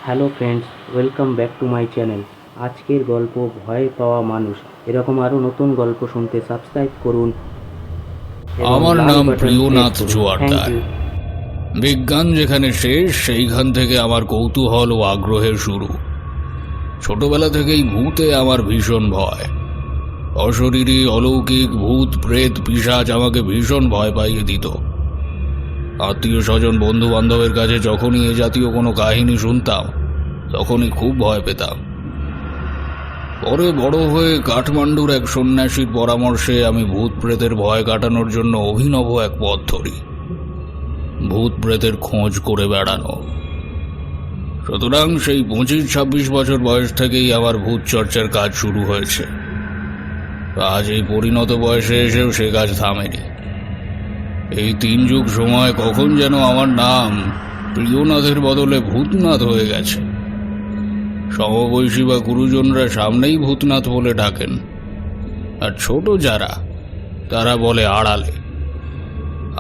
Hello friends, welcome back to my channel. আজকের গল্প ভয় পাওয়া মানুষ। এরকম আরও নতুন গল্প শুনতে সাবস্ক্রাইব করুন এবং আমার লাল নাম বাটন প্রিয়নাথ প্রেস করুন। থ্যাংক জোয়ারদার। ইউ। বিজ্ঞান যেখানে শেষ সেইখান থেকে আমার কৌতূহল ও আগ্রহের শুরু। ছোটবেলা থেকেই ভূতে আমার ভীষণ ভয়। অশরীরী, অলৌকিক, ভূত, প্রেত, পিশাচ আমাকে ভীষণ ভয় পাইয়ে দিত। আত্মীয় স্বজন, বন্ধু বান্ধবের কাছে যখনই এ জাতীয় কোনো কাহিনী শুনতাম তখনই খুব ভয় পেতাম। পরে বড় হয়ে কাঠমান্ডুর এক সন্ন্যাসীর পরামর্শে আমি ভূত প্রেতের ভয় কাটানোর জন্য অভিনব এক পথ ধরি, ভূত প্রেতের খোঁজ করে বেড়ানো। সুতরাং সেই 25-26 বছর বয়স থেকেই আমার ভূত চর্চার কাজ শুরু হয়েছে। আজ এই পরিণত বয়সে এসেও সে কাজ থামেনি। এই 3 যুগ সময় কখন যেন আমার নাম প্রিয়নাথের বদলে ভূতনাথ হয়ে গেছে। সমবয়সী বা গুরুজনরা সামনেই ভূতনাথ বলে ডাকেন, আর ছোট যারা তারা বলে আড়ালে।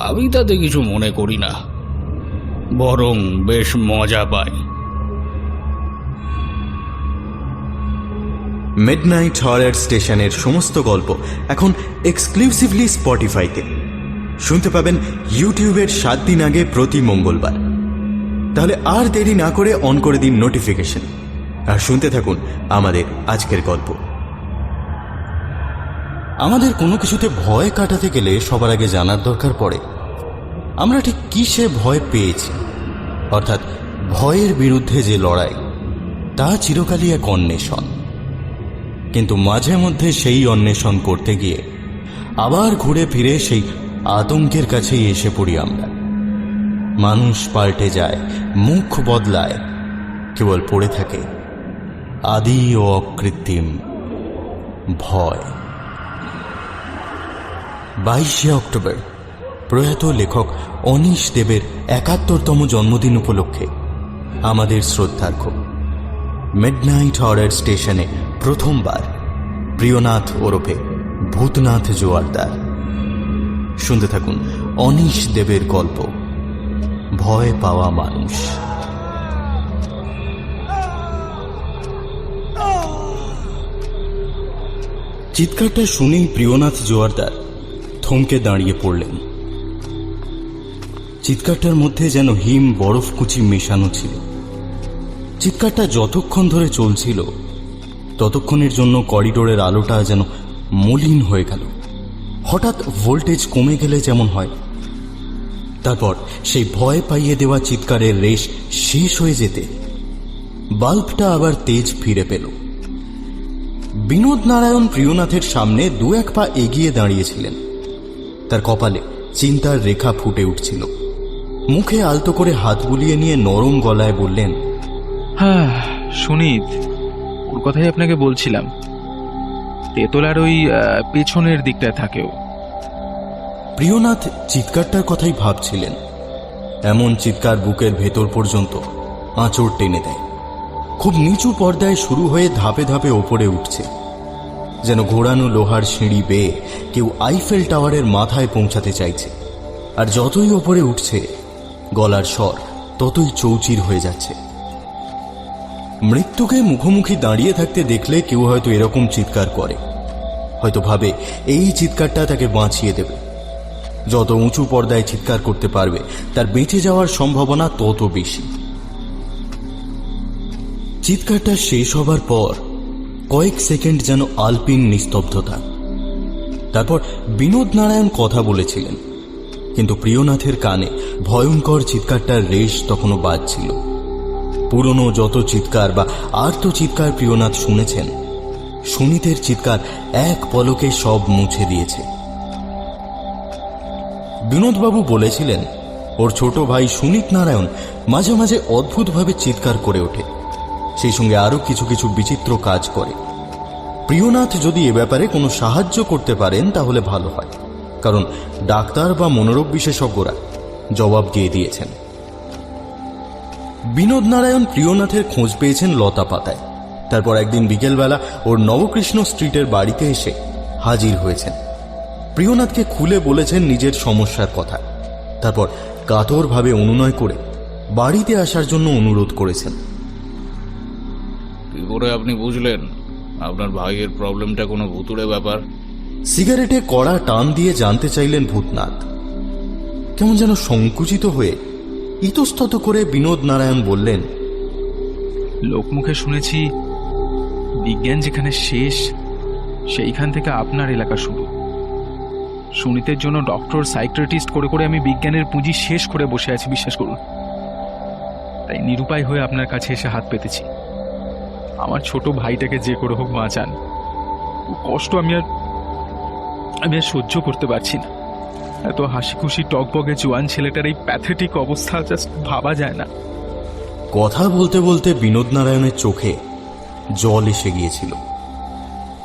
আমি তাতে কিছু মনে করি না, বরং বেশ মজা পাই। মিডনাইট হরর স্টেশনের সমস্ত গল্প এখন এক্সক্লুসিভলি স্পটিফাইতে শুনতে পাবেন ইউটিউবের 7 দিন আগে প্রতি মঙ্গলবার। তাহলে আর দেরি না করে অন করে দিন নোটিফিকেশন আর শুনতে থাকুন আমাদের আজকের গল্প। আমাদের কোনো কিছুতে ভয় কাটাতে গেলে সবার আগে জানার দরকার পড়ে আমরা ঠিক কিসে ভয় পেয়েছি, অর্থাৎ ভয়ের বিরুদ্ধে যে লড়াই, তা চিরকালই এক অন্বেষণ। কিন্তু মাঝে মধ্যে সেই অন্বেষণ করতে গিয়ে আবার ঘুরে ফিরে সেই আতঙ্কের কাছেই এসে পড়ি আমরা। মানুষ পাল্টে যায়, মুখ বদলায়, কেবল পড়ে থাকে আদি ও অকৃত্রিম ভয়। 22শে অক্টোবর প্রয়াত লেখক অনীশ দেবের 71তম জন্মদিন উপলক্ষে আমাদের শ্রদ্ধার্ঘ্য মিডনাইট হরর স্টেশনে প্রথমবার প্রিয়নাথ ওরফে ভূতনাথ জোয়ারদার। শুনতে থাকুন অনীশ দেবের গল্প ভয় পাওয়া মানুষ। চিৎকারটা শুনেই প্রিয়নাথ জোয়ারদার থমকে দাঁড়িয়ে পড়লেন। চিৎকারটার মধ্যে যেন হিম বরফকুচি মেশানো ছিল। চিৎকারটা যতক্ষণ ধরে চলছিল ততক্ষণের জন্য করিডোরের আলোটা যেন মলিন হয়ে গেল। হঠাৎ ভোল্টেজ কমে গেলে যেমন হয়, তারপর সেই ভয় পাইয়ে দেওয়া চিৎকারের রেশ শেষ হয়ে যেতে বাল্বটা আবার তেজ ফিরে পেল। বিনোদ নারায়ণ প্রিয়নাথের সামনে 2-1 পা এগিয়ে দাঁড়িয়েছিলেন। তার কপালে চিন্তার রেখা ফুটে উঠছিল। মুখে আলতো করে হাত বুলিয়ে নিয়ে নরম গলায় বললেন, হ্যাঁ সুনীত, ওর কথাই আপনাকে বলছিলাম। তেতলার ওই পেছনের দিকটায় থাকেও। প্রিয়নাথ চিৎকারটার কথাই ভাবছিলেন। এমন চিৎকার বুকের ভেতর পর্যন্ত আঁচড় টেনে দেয়। খুব নিচু পর্দায় শুরু হয়ে ধাপে ধাপে ওপরে উঠছে, যেন ঘোরানো লোহার সিঁড়ি বেয়ে কেউ আইফেল টাওয়ারের মাথায় পৌঁছাতে চাইছে। আর যতই ওপরে উঠছে গলার স্বর ততই চৌচির হয়ে যাচ্ছে। মৃত্যুকে মুখোমুখি দাঁড়িয়ে থাকতে দেখলে কেউ হয়তো এরকম চিৎকার করে, হয়তো ভাবে এই চিৎকারটা তাকে বাঁচিয়ে দেবে। যত উঁচু পর্দায় চিৎকার করতে পারবে তার বেঁচে যাওয়ার সম্ভাবনা তত বেশি। চিৎকারটা শেষ হবার পর কয়েক সেকেন্ড যেন আলপিন নিস্তব্ধতা। তারপর বিনোদ নারায়ণ কথা বলেছিলেন, কিন্তু প্রিয়নাথের কানে ভয়ঙ্কর চিৎকারটার রেশ তখনও বাজছিল। পুরনো যত চিৎকার বা আর্ত চিৎকার প্রিয়নাথ শুনেছেন, সুনীতের চিৎকার এক পলকে সব মুছে দিয়েছে। বিনোদবাবু বলেছিলেন ওর ছোট ভাই সুনীত নারায়ণ মাঝে মাঝে অদ্ভুতভাবে চিৎকার করে ওঠে, সেই সঙ্গে আরো কিছু কিছু বিচিত্র কাজ করে। প্রিয়নাথ যদি এ ব্যাপারে কোনো সাহায্য করতে পারেন তাহলে ভালো হয়, কারণ ডাক্তার বা মনোরোগ বিশেষজ্ঞরা জবাব দিয়ে দিয়েছেন। বিনোদ নারায়ণ প্রিয়নাথের খোঁজ পেয়েছেন লতা পাতায়। তারপর একদিন বিকেলবেলা ওর নবকৃষ্ণ স্ট্রিটের বাড়িতে এসে হাজির হয়েছেন। প্রিয়নাথকে খুলে বলেছেন নিজের সমস্যার কথা। তারপর কাতরভাবে অনুনয় করে বাড়িতে আসার জন্য অনুরোধ করেছেন। কি করে আপনি বুঝলেন আপনার ভাইয়ের প্রবলেমটা কোনো ভুতুড়ে ব্যাপার? সিগারেটে কড়া টান দিয়ে জানতে চাইলেন ভূতনাথ। কেমন যেন সংকুচিত হয়ে ইতস্তত করে বিনোদ নারায়ণ বললেন, লোকমুখে শুনেছি বিজ্ঞান যেখানে শেষ সেইখান থেকে আপনার এলাকা শুরু। সুনীতের জন্য ডক্টর সাইকিয়াট্রিস্ট করে করে আমি বিজ্ঞানের পুঁজি শেষ করে বসে আছি, বিশ্বাস করুন। তাই নিরুপায় হয়ে আপনার কাছে এসে হাত পেতেছি। আমার ছোট ভাইটাকে যে করে হোক বাঁচান। ও কষ্ট আমি আর সহ্য করতে পারছি না। এত হাসি খুশি টকবগে জোয়ান ছেলেটার এই প্যাথেটিক অবস্থা জাস্ট ভাবা যায় না। কথা বলতে বলতে বিনোদ নারায়ণের চোখে জল এসে গিয়েছিল।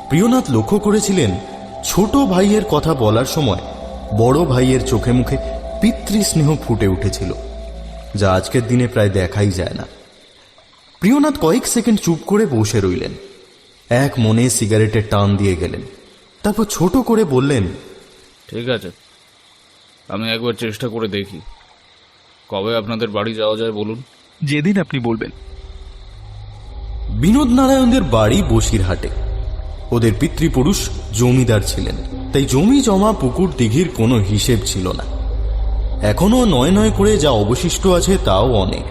প্রিয়নাথ লক্ষ্য করেছিলেন ছোট ভাইয়ের কথা বলার সময় বড় ভাইয়ের চোখে মুখে পিতৃস্নেহ ফুটে উঠেছিল, যা আজকের দিনে প্রায় দেখাই যায় না। প্রিয়নাথ কয়েক সেকেন্ড চুপ করে বসে রইলেন, এক মনে সিগারেটের টান দিয়ে গেলেন। তারপর ছোট করে বললেন, ঠিক আছে, আমি একবার চেষ্টা করে দেখি। কবে আপনাদের বাড়ি যাওয়া যায় বলুন? যেদিন আপনি বলবেন। বিনোদ নারায়ণদের বাড়ি বসিরহাটে। ওদের পিতৃপুরুষ জমিদার ছিলেন, তাই জমি জমা পুকুর দিঘির কোনো হিসেব ছিল না। এখনো নয় নয় করে যা অবশিষ্ট আছে তাও অনেক।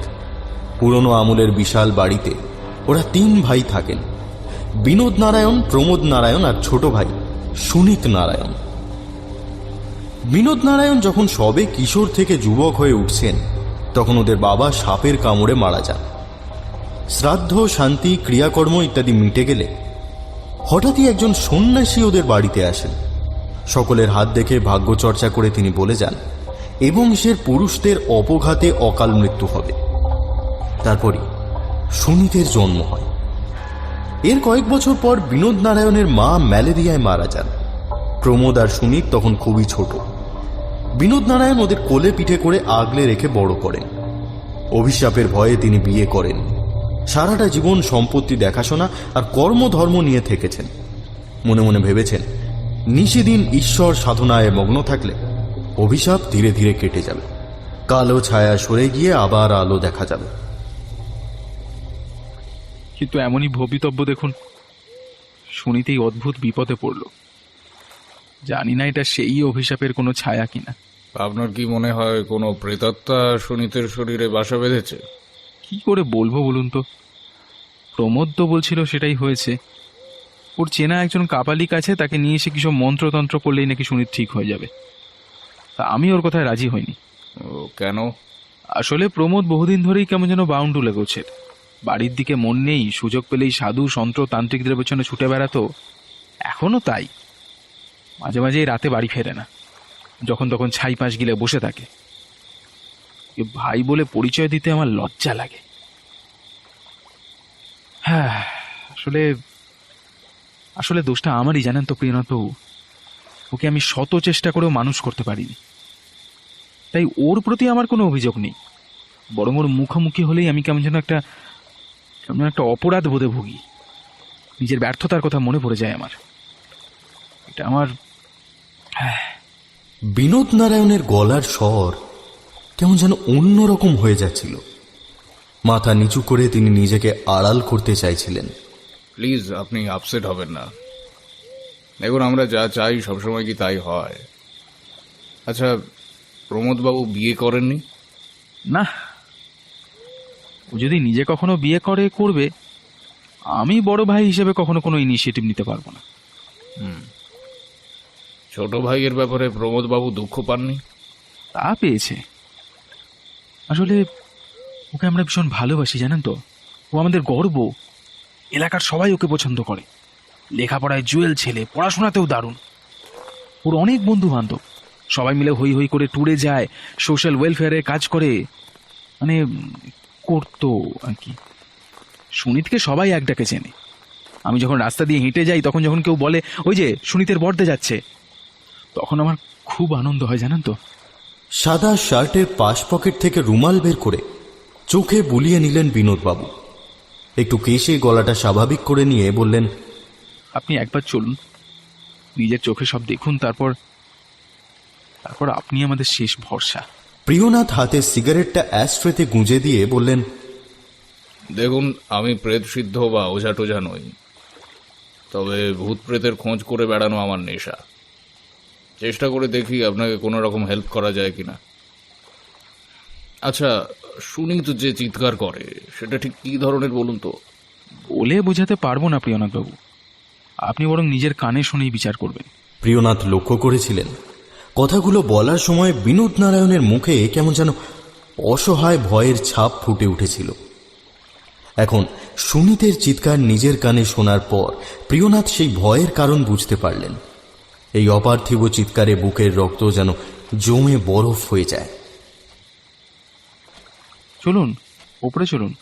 পুরনো আমলের বিশাল বাড়িতে ওরা 3 ভাই থাকেন, বিনোদ নারায়ণ, প্রমোদ নারায়ণ আর ছোট ভাই সুনীত নারায়ণ। বিনোদ নারায়ণ যখন সবে কিশোর থেকে যুবক হয়ে উঠছেন তখন ওদের বাবা সাপের কামড়ে মারা যান। শ্রাদ্ধ, শান্তি, ক্রিয়াকর্ম ইত্যাদি মিটে গেলে হঠাৎই একজন সন্ন্যাসী ওদের বাড়িতে আসেন। সকলের হাত দেখে ভাগ্য চর্চা করে তিনি বলে যান এ বংশের পুরুষদের অপঘাতে অকাল মৃত্যু হবে। তারপরই সুনীতের জন্ম হয়। এর কয়েক বছর পর বিনোদ নারায়ণের মা ম্যালেরিয়ায় মারা যান। প্রমোদ আর সুনীত তখন খুবই ছোট। বিনোদ নারায়ণ ওদের কোলে পিঠে করে আগলে রেখে বড় করেন। অভিশাপের ভয়ে তিনি বিয়ে করেন। সারাটা জীবন সম্পত্তি দেখাশোনা আর কর্মধর্ম নিয়ে থেকেছেন। মনে মনে ভেবেছেন নিশিদিন ঈশ্বর সাধনায় মগ্ন থাকলে অভিশাপ ধীরে ধীরে কেটে যাবে, কালো ছায়া সরে গিয়ে আবার আলো দেখা যাবে। কিন্তু এমনই ভবিতব্য দেখুন, শুনিতেই অদ্ভুত বিপদে পড়ল। জানি না এটা সেই অভিশাপের কোনো ছায়া কিনা। আপনার কি মনে হয় কোনো প্রেতাত্মা সুনীতের শরীরে বাসা বেঁধেছে? কি করে বলবো বলুন তো। প্রমোদ তো বলছিল সেটাই হয়েছে। ওর চেনা একজন কাপালিক আছে, তাকে নিয়ে এসে কিছু মন্ত্রতন্ত্র করলেই নাকি সুনীত ঠিক হয়ে যাবে। তা আমি ওর কথায় রাজি হইনি। ও কেন? আসলে প্রমোদ বহুদিন ধরেই কেমন যেন বাউন্ডুলে গোছের। বাড়ির দিকে মন নেই, সুযোগ পেলেই সাধু সন্ত্র তান্ত্রিকদের পেছনে ছুটে বেড়াতো, এখনো তাই। মাঝে মাঝে রাতে বাড়ি ফেরে না, যখন তখন ছাই পাশ গিলে বসে থাকে। ভাই বলে পরিচয় দিতে আমার লজ্জা লাগে। হ্যাঁ, আসলে আসলে দোষটা আমারই, জানেন তো প্রিয়নাথবাবু। ওকে আমি শত চেষ্টা করেও মানুষ করতে পারিনি। তাই ওর প্রতি আমার কোনো অভিযোগ নেই, বরং ওর মুখোমুখি হলেই আমি কেমন যেন একটা অপরাধ বোধে ভুগি। নিজের ব্যর্থতার কথা মনে পড়ে যায় আমার। এটা আমার। বিনোদ নারায়ণের গলার স্বর কেমন যেন অন্যরকম হয়ে যাচ্ছিল। মাথা নিচু করে তিনি নিজেকে আড়াল করতে চাইছিলেন। প্লিজ, আপনি আপসেট হবেন না। দেখুন, আমরা যা চাই সবসময় কি তাই হয়? আচ্ছা, প্রমোদবাবু বিয়ে করেননি? না, ও যদি নিজে কখনো বিয়ে করবে, আমি বড় ভাই হিসেবে কখনো কোনো ইনিশিয়েটিভ নিতে পারবো না। ছোট ভাইয়ের ব্যাপারে প্রমোদবাবু দুঃখ পাননি? তা পেয়েছে। আসলে ওকে আমরা ভীষণ ভালোবাসি, জানেন তো। ও আমাদের গর্ব। এলাকার সবাই ওকে পছন্দ করে। লেখাপড়ায় জুয়েল ছেলে, পড়াশোনাতেও দারুণ। ওর অনেক বন্ধু বান্ধব, সবাই মিলে হই হই করে ট্যুরে যায়, সোশ্যাল ওয়েলফেয়ারে কাজ করে, মানে করতো আর কি। সুনীতকে সবাই এক ডাকে চেনে। আমি যখন রাস্তা দিয়ে হেঁটে যাই, তখন যখন কেউ বলে ওই যে সুনীতের বর্দে যাচ্ছে, তখন আমার খুব আনন্দ হয়, জানেন তো। সাদা শার্টের পাশ পকেট থেকে রুমাল বের করে চোখে বুলিয়ে নিলেন বিনোদবাবু। একটু কেশে গলাটা স্বাভাবিক করে নিয়ে বললেন, আপনি একবার চলুন, নিজের চোখে সব দেখুন, তারপর আপনি আমাদের শেষ ভরসা। প্রিয়নাথ হাতে সিগারেটটা অ্যাশট্রেতে গুঁজে দিয়ে বললেন, দেখুন, আমি প্রেত সিদ্ধ বা ওঝা টোঝা নই, তবে ভূত প্রেতের খোঁজ করে বেড়ানো আমার নেশা। চেষ্টা করে দেখি আপনাকে কোনো রকম হেল্প করা যায় কিনা। আচ্ছা, শুনি তো যে চিৎকার করে, সেটা ঠিক কী ধরনের বলুন তো? বলে বোঝাতে পারবো না প্রিয়নাথবাবু, আপনি বরং নিজের কানে শুনেই বিচার করবেন। প্রিয়নাথ লক্ষ্য করেছিলেন কথাগুলো বলার সময় বিনোদ নারায়ণের মুখে কেমন যেন অসহায় ভয়ের ছাপ ফুটে উঠেছিল। এখন সুনীতের চিৎকার নিজের কানে শোনার পর প্রিয়নাথ সেই ভয়ের কারণ বুঝতে পারলেন। এই অপার্থিব চিৎকারে বুকের রক্ত যেন জমে বরফ হয়ে যায়। চলুন ওপরে চলুন।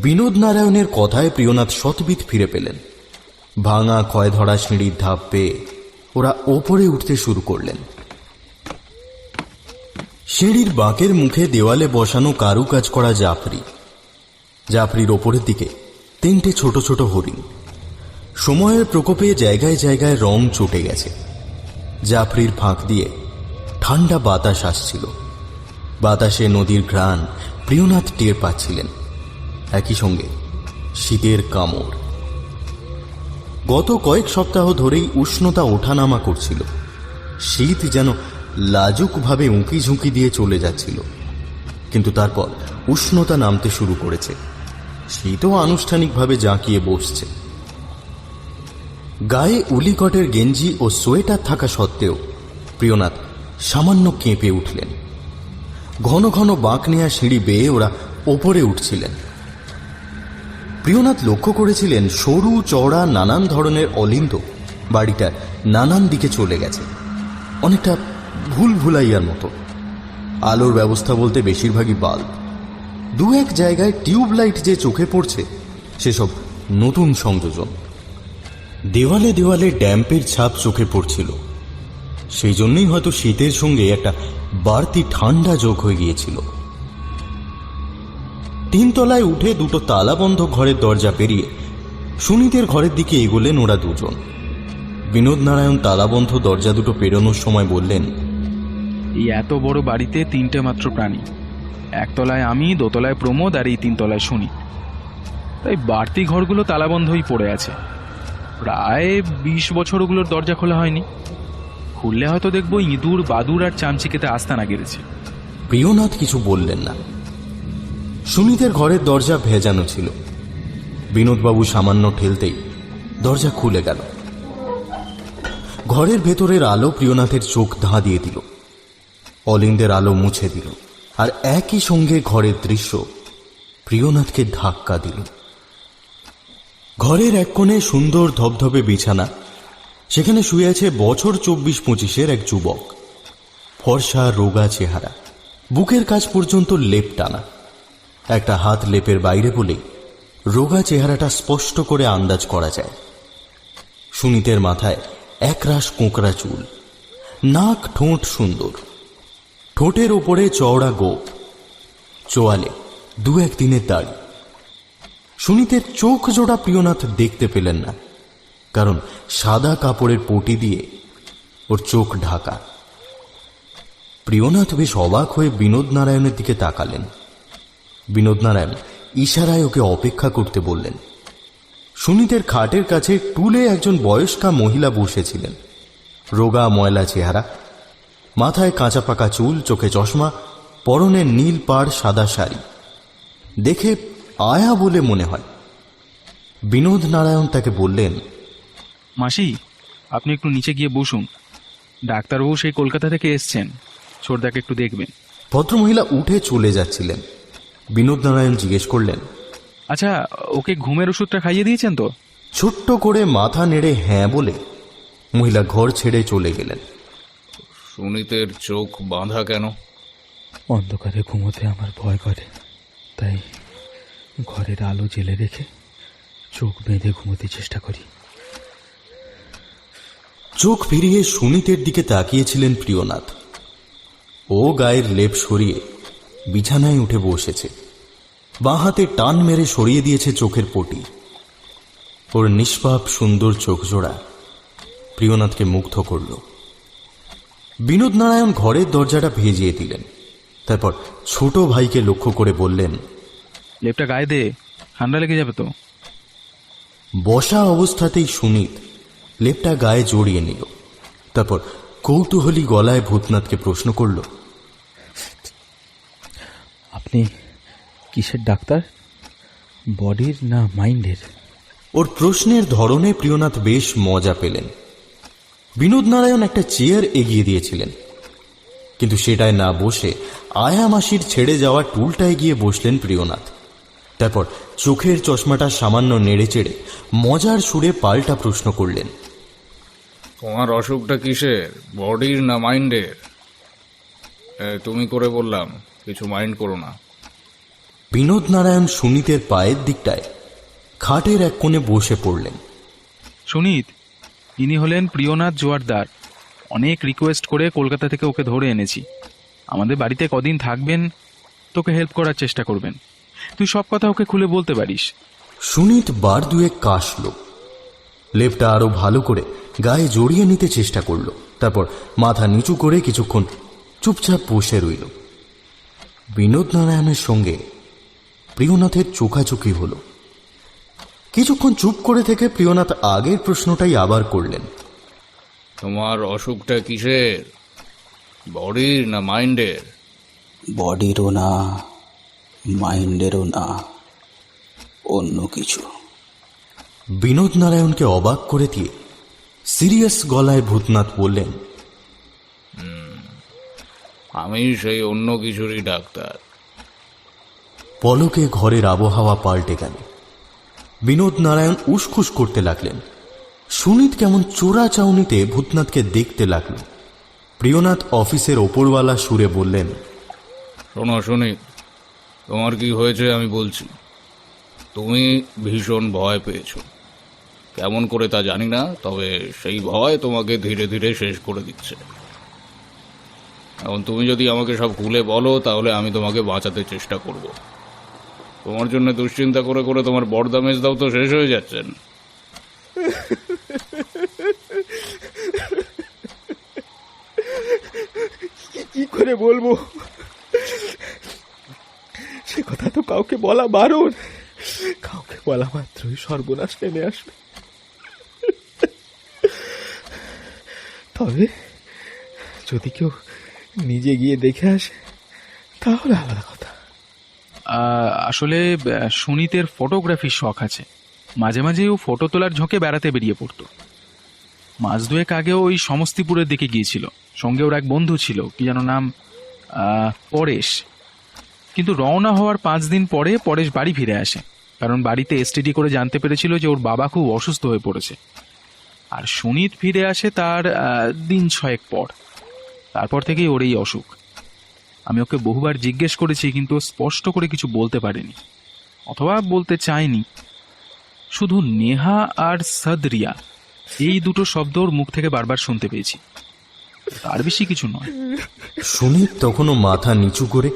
বিনোদ নারায়ণের কথায় প্রিয়নাথ শতবিদ ফিরে পেলেন। ভাঙা ক্ষয় ধরা সিঁড়ির ধাপ পেয়ে ওরা ওপরে উঠতে শুরু করলেন। সিঁড়ির বাঁকের মুখে দেওয়ালে বসানো কারুকাজ করা জাফরির ওপরের দিকে 3টে ছোট ছোট হরিণ। সময়ের প্রকোপে জায়গায় জায়গায় রং চটে গেছে। জাফরির ফাঁক দিয়ে ঠান্ডা বাতাস আসছিল। বাতাসে নদীর ঘ্রাণ প্রিয়নাথ টের পাচ্ছিলেন, একই সঙ্গে শীতের কামড়। গত কয়েক সপ্তাহ ধরেই উষ্ণতা ওঠানামা করছিল। শীত যেন লাজুকভাবে উঁকি ঝুঁকি দিয়ে চলে যাচ্ছিল, কিন্তু তারপর উষ্ণতা নামতে শুরু করেছে। শীতও আনুষ্ঠানিকভাবে জাঁকিয়ে বসছে। গায়ে উলিকটের গেঞ্জি ও সোয়েটার থাকা সত্ত্বেও প্রিয়নাথ সামান্য কেঁপে উঠলেন। ঘন ঘন বাঁক নেয়া সিঁড়ি বেয়ে ওরা ওপরে উঠছিলেন। প্রিয়নাথ লক্ষ্য করেছিলেন সরু চওড়া নানান ধরনের অলিন্দ বাড়িটা নানান দিকে চলে গেছে, অনেকটা ভুলভুলাইয়ার মতো। আলোর ব্যবস্থা বলতে বেশিরভাগই বাল্ব। 2-1 জায়গায় টিউবলাইট যে চোখে পড়ছে সেসব নতুন সংযোজন। দেওয়ালে দেওয়ালে ড্যাম্পের ছাপ চোখে পড়ছিল। সেই জন্যই হয়তো শীতের সঙ্গে একটা বাড়তি ঠান্ডা যোগ হয়ে গিয়েছিল। 3 তলায় উঠে 2টো তালাবন্ধ ঘরের দরজা পেরিয়ে সুনীতের ঘরের দিকে এগোলেন ওরা দুজন। বিনোদ নারায়ণ তালাবন্ধ দরজা দুটো পেরোনোর সময় বললেন, এই এত বড় বাড়িতে 3টে মাত্র প্রাণী, 1 তলায় আমি, 2 তলায় প্রমোদ, আর এই 3 তলায় শুনি। তাই বাড়তি ঘরগুলো তালাবন্ধই পড়ে আছে। প্রায় 20 বছর ওগুলোর দরজা খোলা হয়নি। খুললে হয়তো দেখবো ইঁদুর, বাদুর আর চামচিকেতে আস্তানা গেড়েছে। প্রিয়নাথ কিছু বললেন না। সুনীতের ঘরের দরজা ভেজানো ছিল। বিনোদবাবু সামান্য ঠেলতেই দরজা খুলে গেল। ঘরের ভেতরের আলো প্রিয়নাথের চোখ ধাঁ দিয়ে দিল, অলিন্দের আলো মুছে দিল, আর একই সঙ্গে ঘরের দৃশ্য প্রিয়নাথকে ধাক্কা দিল। ঘরের এক কোণে সুন্দর ধবধবে বিছানা, সেখানে শুয়ে আছে বছর 24-25-এর এক যুবক। ফর্সা রোগা চেহারা, বুকের কাছ পর্যন্ত লেপ টানা। একটা হাত লেপের বাইরে বলেই রোগা চেহারাটা স্পষ্ট করে আন্দাজ করা যায়। সুনীতের মাথায় একরাশ কোঁকড়া চুল, নাক ঠোঁট সুন্দর, ঠোঁটের ওপরে চওড়া গোপ, চোয়ালে 2-1 দিনের দাড়ি। সুনীতের চোখ জোড়া প্রিয়নাথ দেখতে পেলেন না, কারণ সাদা কাপড়ের পটি দিয়ে ওর চোখ ঢাকা। প্রিয়নাথ বেশ অবাক হয়ে বিনোদ নারায়ণের দিকে তাকালেন। বিনোদ নারায়ণ ইশারায় ওকে অপেক্ষা করতে বললেন। সুনীতের খাটের কাছে টুলে একজন বয়স্কা মহিলা বসেছিলেন। রোগা ময়লা চেহারা, মাথায় কাঁচা পাকা চুল, চোখে চশমা, পরনে নীল পাড় সাদা শাড়ি। দেখে আয়া বলে মনে হয়। বিনোদ নারায়ণ তাকে বললেন, মাসি, আপনি একটু নিচে গিয়ে বসুন। ডাক্তারবাবু সেই কলকাতা থেকে এসছেন, ছোটদাকে একটু দেখবেন। ভদ্রমহিলা উঠে চলে যাচ্ছিলেন। বিনোদ নারায়ণ জিজ্ঞেস করলেন, আচ্ছা, ওকে ঘুমের ওষুধটা খাইয়ে দিয়েছেন তো? ছোট্ট করে মাথা নেড়ে হ্যাঁ বলে মহিলা ঘর ছেড়ে চলে গেলেন। সুনীতের চোখ বাঁধা কেন? অন্ধকারে ঘুমোতে আমার ভয় করে, তাই ঘরের আলো জেলে রেখে চোখ বেঁধে ঘুমোতে চেষ্টা করি। চোখ ফিরিয়ে সুনীতের দিকে তাকিয়েছিলেন প্রিয়নাথ। ও গায়ের লেপ সরিয়ে বিছানায় উঠে বসেছে। বাঁ হাতে টান মেরে সরিয়ে দিয়েছে চোখের পটি। ওর নিষ্পাপ সুন্দর চোখ জোড়া প্রিয়নাথকে মুগ্ধ করল। বিনোদ নারায়ণ ঘরের দরজাটা ভেজিয়ে দিলেন। তারপর ছোট ভাইকে লক্ষ্য করে বললেন, লেপটা গায়ে দে, ঠান্ডা লেগে যাবে তো। বসা অবস্থাতেই সুনীত লেপটা গায়ে জড়িয়ে নিল। তারপর কৌতূহলী গলায় ভূতনাথকে প্রশ্ন করল, আপনি কিসের ডাক্তার, বডির না মাইন্ডের? ওর প্রশ্নের ধরনে প্রিয়নাথ বেশ মজা পেলেন। বিনোদ নারায়ণ একটা চেয়ার এগিয়ে দিয়েছিলেন, কিন্তু সেটায় না বসে আয়া মাসির ছেড়ে যাওয়া টুলটায় গিয়ে বসলেন প্রিয়নাথ। তারপর চোখের চশমাটা সামান্য নেড়ে চেড়ে মজার সুরে পাল্টা প্রশ্ন করলেন, তোমার অসুখটা কিসের, বডির না মাইন্ডের? তুমি করে বললাম, কিছু মাইন্ড করো না। বিনোদ নারায়ণ সুনীতের পায়ের দিকটায় খাটের এক কোণে বসে পড়লেন। সুনীত, ইনি হলেন প্রিয়নাথ জোয়ারদার। অনেক রিকোয়েস্ট করে কলকাতা থেকে ওকে ধরে এনেছি। আমাদের বাড়িতে কদিন থাকবেন, তোকে হেল্প করার চেষ্টা করবেন। তুই সব কথা ওকে খুলে বলতে পারিস। সুনীত বার দুয়েক কাশল, লেপটা আরো ভালো করে গায়ে জড়িয়ে নিতে চেষ্টা করল। তারপর মাথা নিচু করে কিছুক্ষণ চুপচাপ বসে রইল। বিনোদ নারায়ণের সঙ্গে প্রিয়নাথের চোখাচোখি হল। কিছুক্ষণ চুপ করে থেকে প্রিয়নাথ আগের প্রশ্নটাই আবার করলেন, তোমার অসুখটা কিসের, বডির না মাইন্ডের? বডিরও না, মাইন্ডেরও না, অন্য কিছু। বিনোদ নারায়ণকে অবাক করে দিয়ে সিরিয়াস গলায় ভূতনাথ বললেন, আমি সেই অন্য কিছুরই ডাক্তার। পলকে ঘরের আবহাওয়া পাল্টে গেল। বিনোদ নারায়ণ উসখুস করতে লাগলেন। সুনীত কেমন চোরা চাউনিতে ভূতনাথকে দেখতে লাগল। প্রিয়নাথ অফিসের ওপরওয়ালা সুরে বললেন, শোনো সুনীত, তোমার কি হয়েছে আমি বলছি। তুমি ভীষণ ভয় পেয়েছো, কেমন করে তা জানি না, তবে সেই ভয় তোমাকে ধীরে ধীরে শেষ করে দিচ্ছে। এখন তুমি যদি আমাকে সব খুলে বলো, তাহলে আমি তোমাকে বাঁচাতে চেষ্টা করব। তোমার জন্য দুশ্চিন্তা করে করে তোমার বর্দা মেজদাও তো শেষ হয়ে যাচ্ছেন। কি করে বলবো, সে কথা তো কাউকে বলা বারণ। কাউকে বলা মাত্রই সর্বনাশ নেমে আসবে। তবে যদি কেউ নিজে গিয়ে দেখে আসে তাহলে আলাদা কথা। আসলে সুনীতের ফটোগ্রাফির শখ আছে। মাঝে মাঝে ও ফটো তোলার ঝোঁকে বেড়াতে বেরিয়ে পড়তো। মাস দুয়েক আগেও ওই সমস্তিপুরের দিকে গিয়েছিল। সঙ্গে ওর এক বন্ধু ছিল, কি যেন নাম, পরেশ। কিন্তু রওনা হওয়ার 5 দিন পরে পরেশ বাড়ি ফিরে আসে, কারণ বাড়িতে এসটিডি করে জানতে পেরেছিল যে ওর বাবা খুব অসুস্থ হয়ে পড়েছে। আর সুনীত ফিরে আসে তার দিন 6 পর। তারপর থেকেই ওর এই অসুখ। আমি ওকে বহুবার জিজ্ঞেস করেছি, কিন্তু স্পষ্ট করে কিছু বলতে পারেনি, অথবা বলতে চায়নি। শুধু নেহা আর সাদরিয়া এই দুটো শব্দ ওর মুখ থেকে বারবার শুনতে পেয়েছি, তার বেশি কিছু নয়। সুনীত তখনও মাথা নিচু করে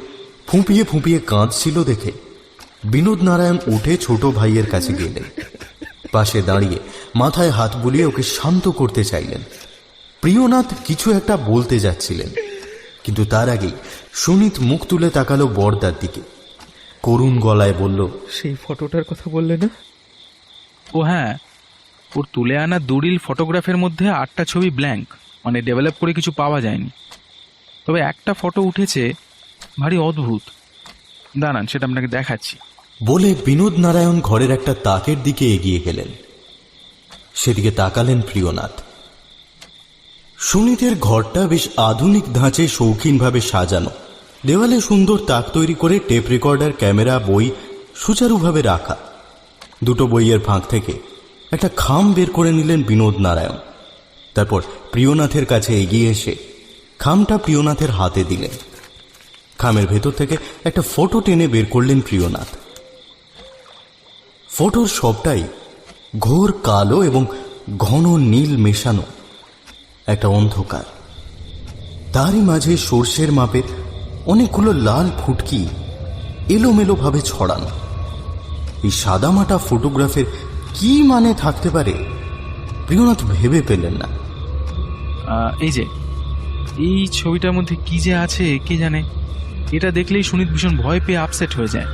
ফুঁপিয়ে ফুঁপিয়ে কাঁদছিল দেখে বিনোদ নারায়ণ উঠে ছোট ভাইয়ের কাছে গেলেন। পাশে দাঁড়িয়ে মাথায় হাত বুলিয়ে ওকে শান্ত করতে চাইলেন। প্রিয়নাথ কিছু একটা বলতে যাচ্ছিলেন, কিন্তু তার আগেই সুনীত মুখ তুলে তাকালো বর্দার দিকে। করুণ গলায় বলল, সেই ফটোটার কথা বললে না? ও হ্যাঁ, ওর তুলে আনা দুরিল ফটোগ্রাফের মধ্যে 8টা ছবি ব্ল্যাঙ্ক, মানে ডেভেলপ করে কিছু পাওয়া যায়নি। তবে একটা ফটো উঠেছে, ভারী অদ্ভুত। দাঁড়ান, সেটা আপনাকে দেখাচ্ছি। বলে বিনোদ নারায়ণ ঘরের একটা তাকের দিকে এগিয়ে গেলেন। সেদিকে তাকালেন প্রিয়নাথ। সুনীতের ঘরটা বেশ আধুনিক ধাঁচে শৌখিনভাবে সাজানো। দেওয়ালে সুন্দর তাক তৈরি করে টেপ রেকর্ডার, ক্যামেরা, বই সুচারুভাবে রাখা। দুটো বইয়ের ফাঁক থেকে একটা খাম বের করে নিলেন বিনোদ নারায়ণ। তারপর প্রিয়নাথের কাছে এগিয়ে এসে খামটা প্রিয়নাথের হাতে দিলেন। খামের ভেতর থেকে একটা ফটো টেনে বের করলেন প্রিয়নাথ। ফটোর সবটাই ঘোর কালো এবং ঘন নীল মেশানো একটা অন্ধকার। তারই মাঝে সর্ষের মাপের অনেকগুলো লাল ফুটকি এলোমেলোভাবে ছড়ানো। এই সাদামাটা ফটোগ্রাফের কি মানে থাকতে পারে প্রিয়নাথ ভেবে পেলেন না। এই যে এই ছবিটার মধ্যে কি যে আছে কে জানে। এটা দেখলেই সুনীত ভীষণ ভয় পেয়ে আপসেট হয়ে যায়।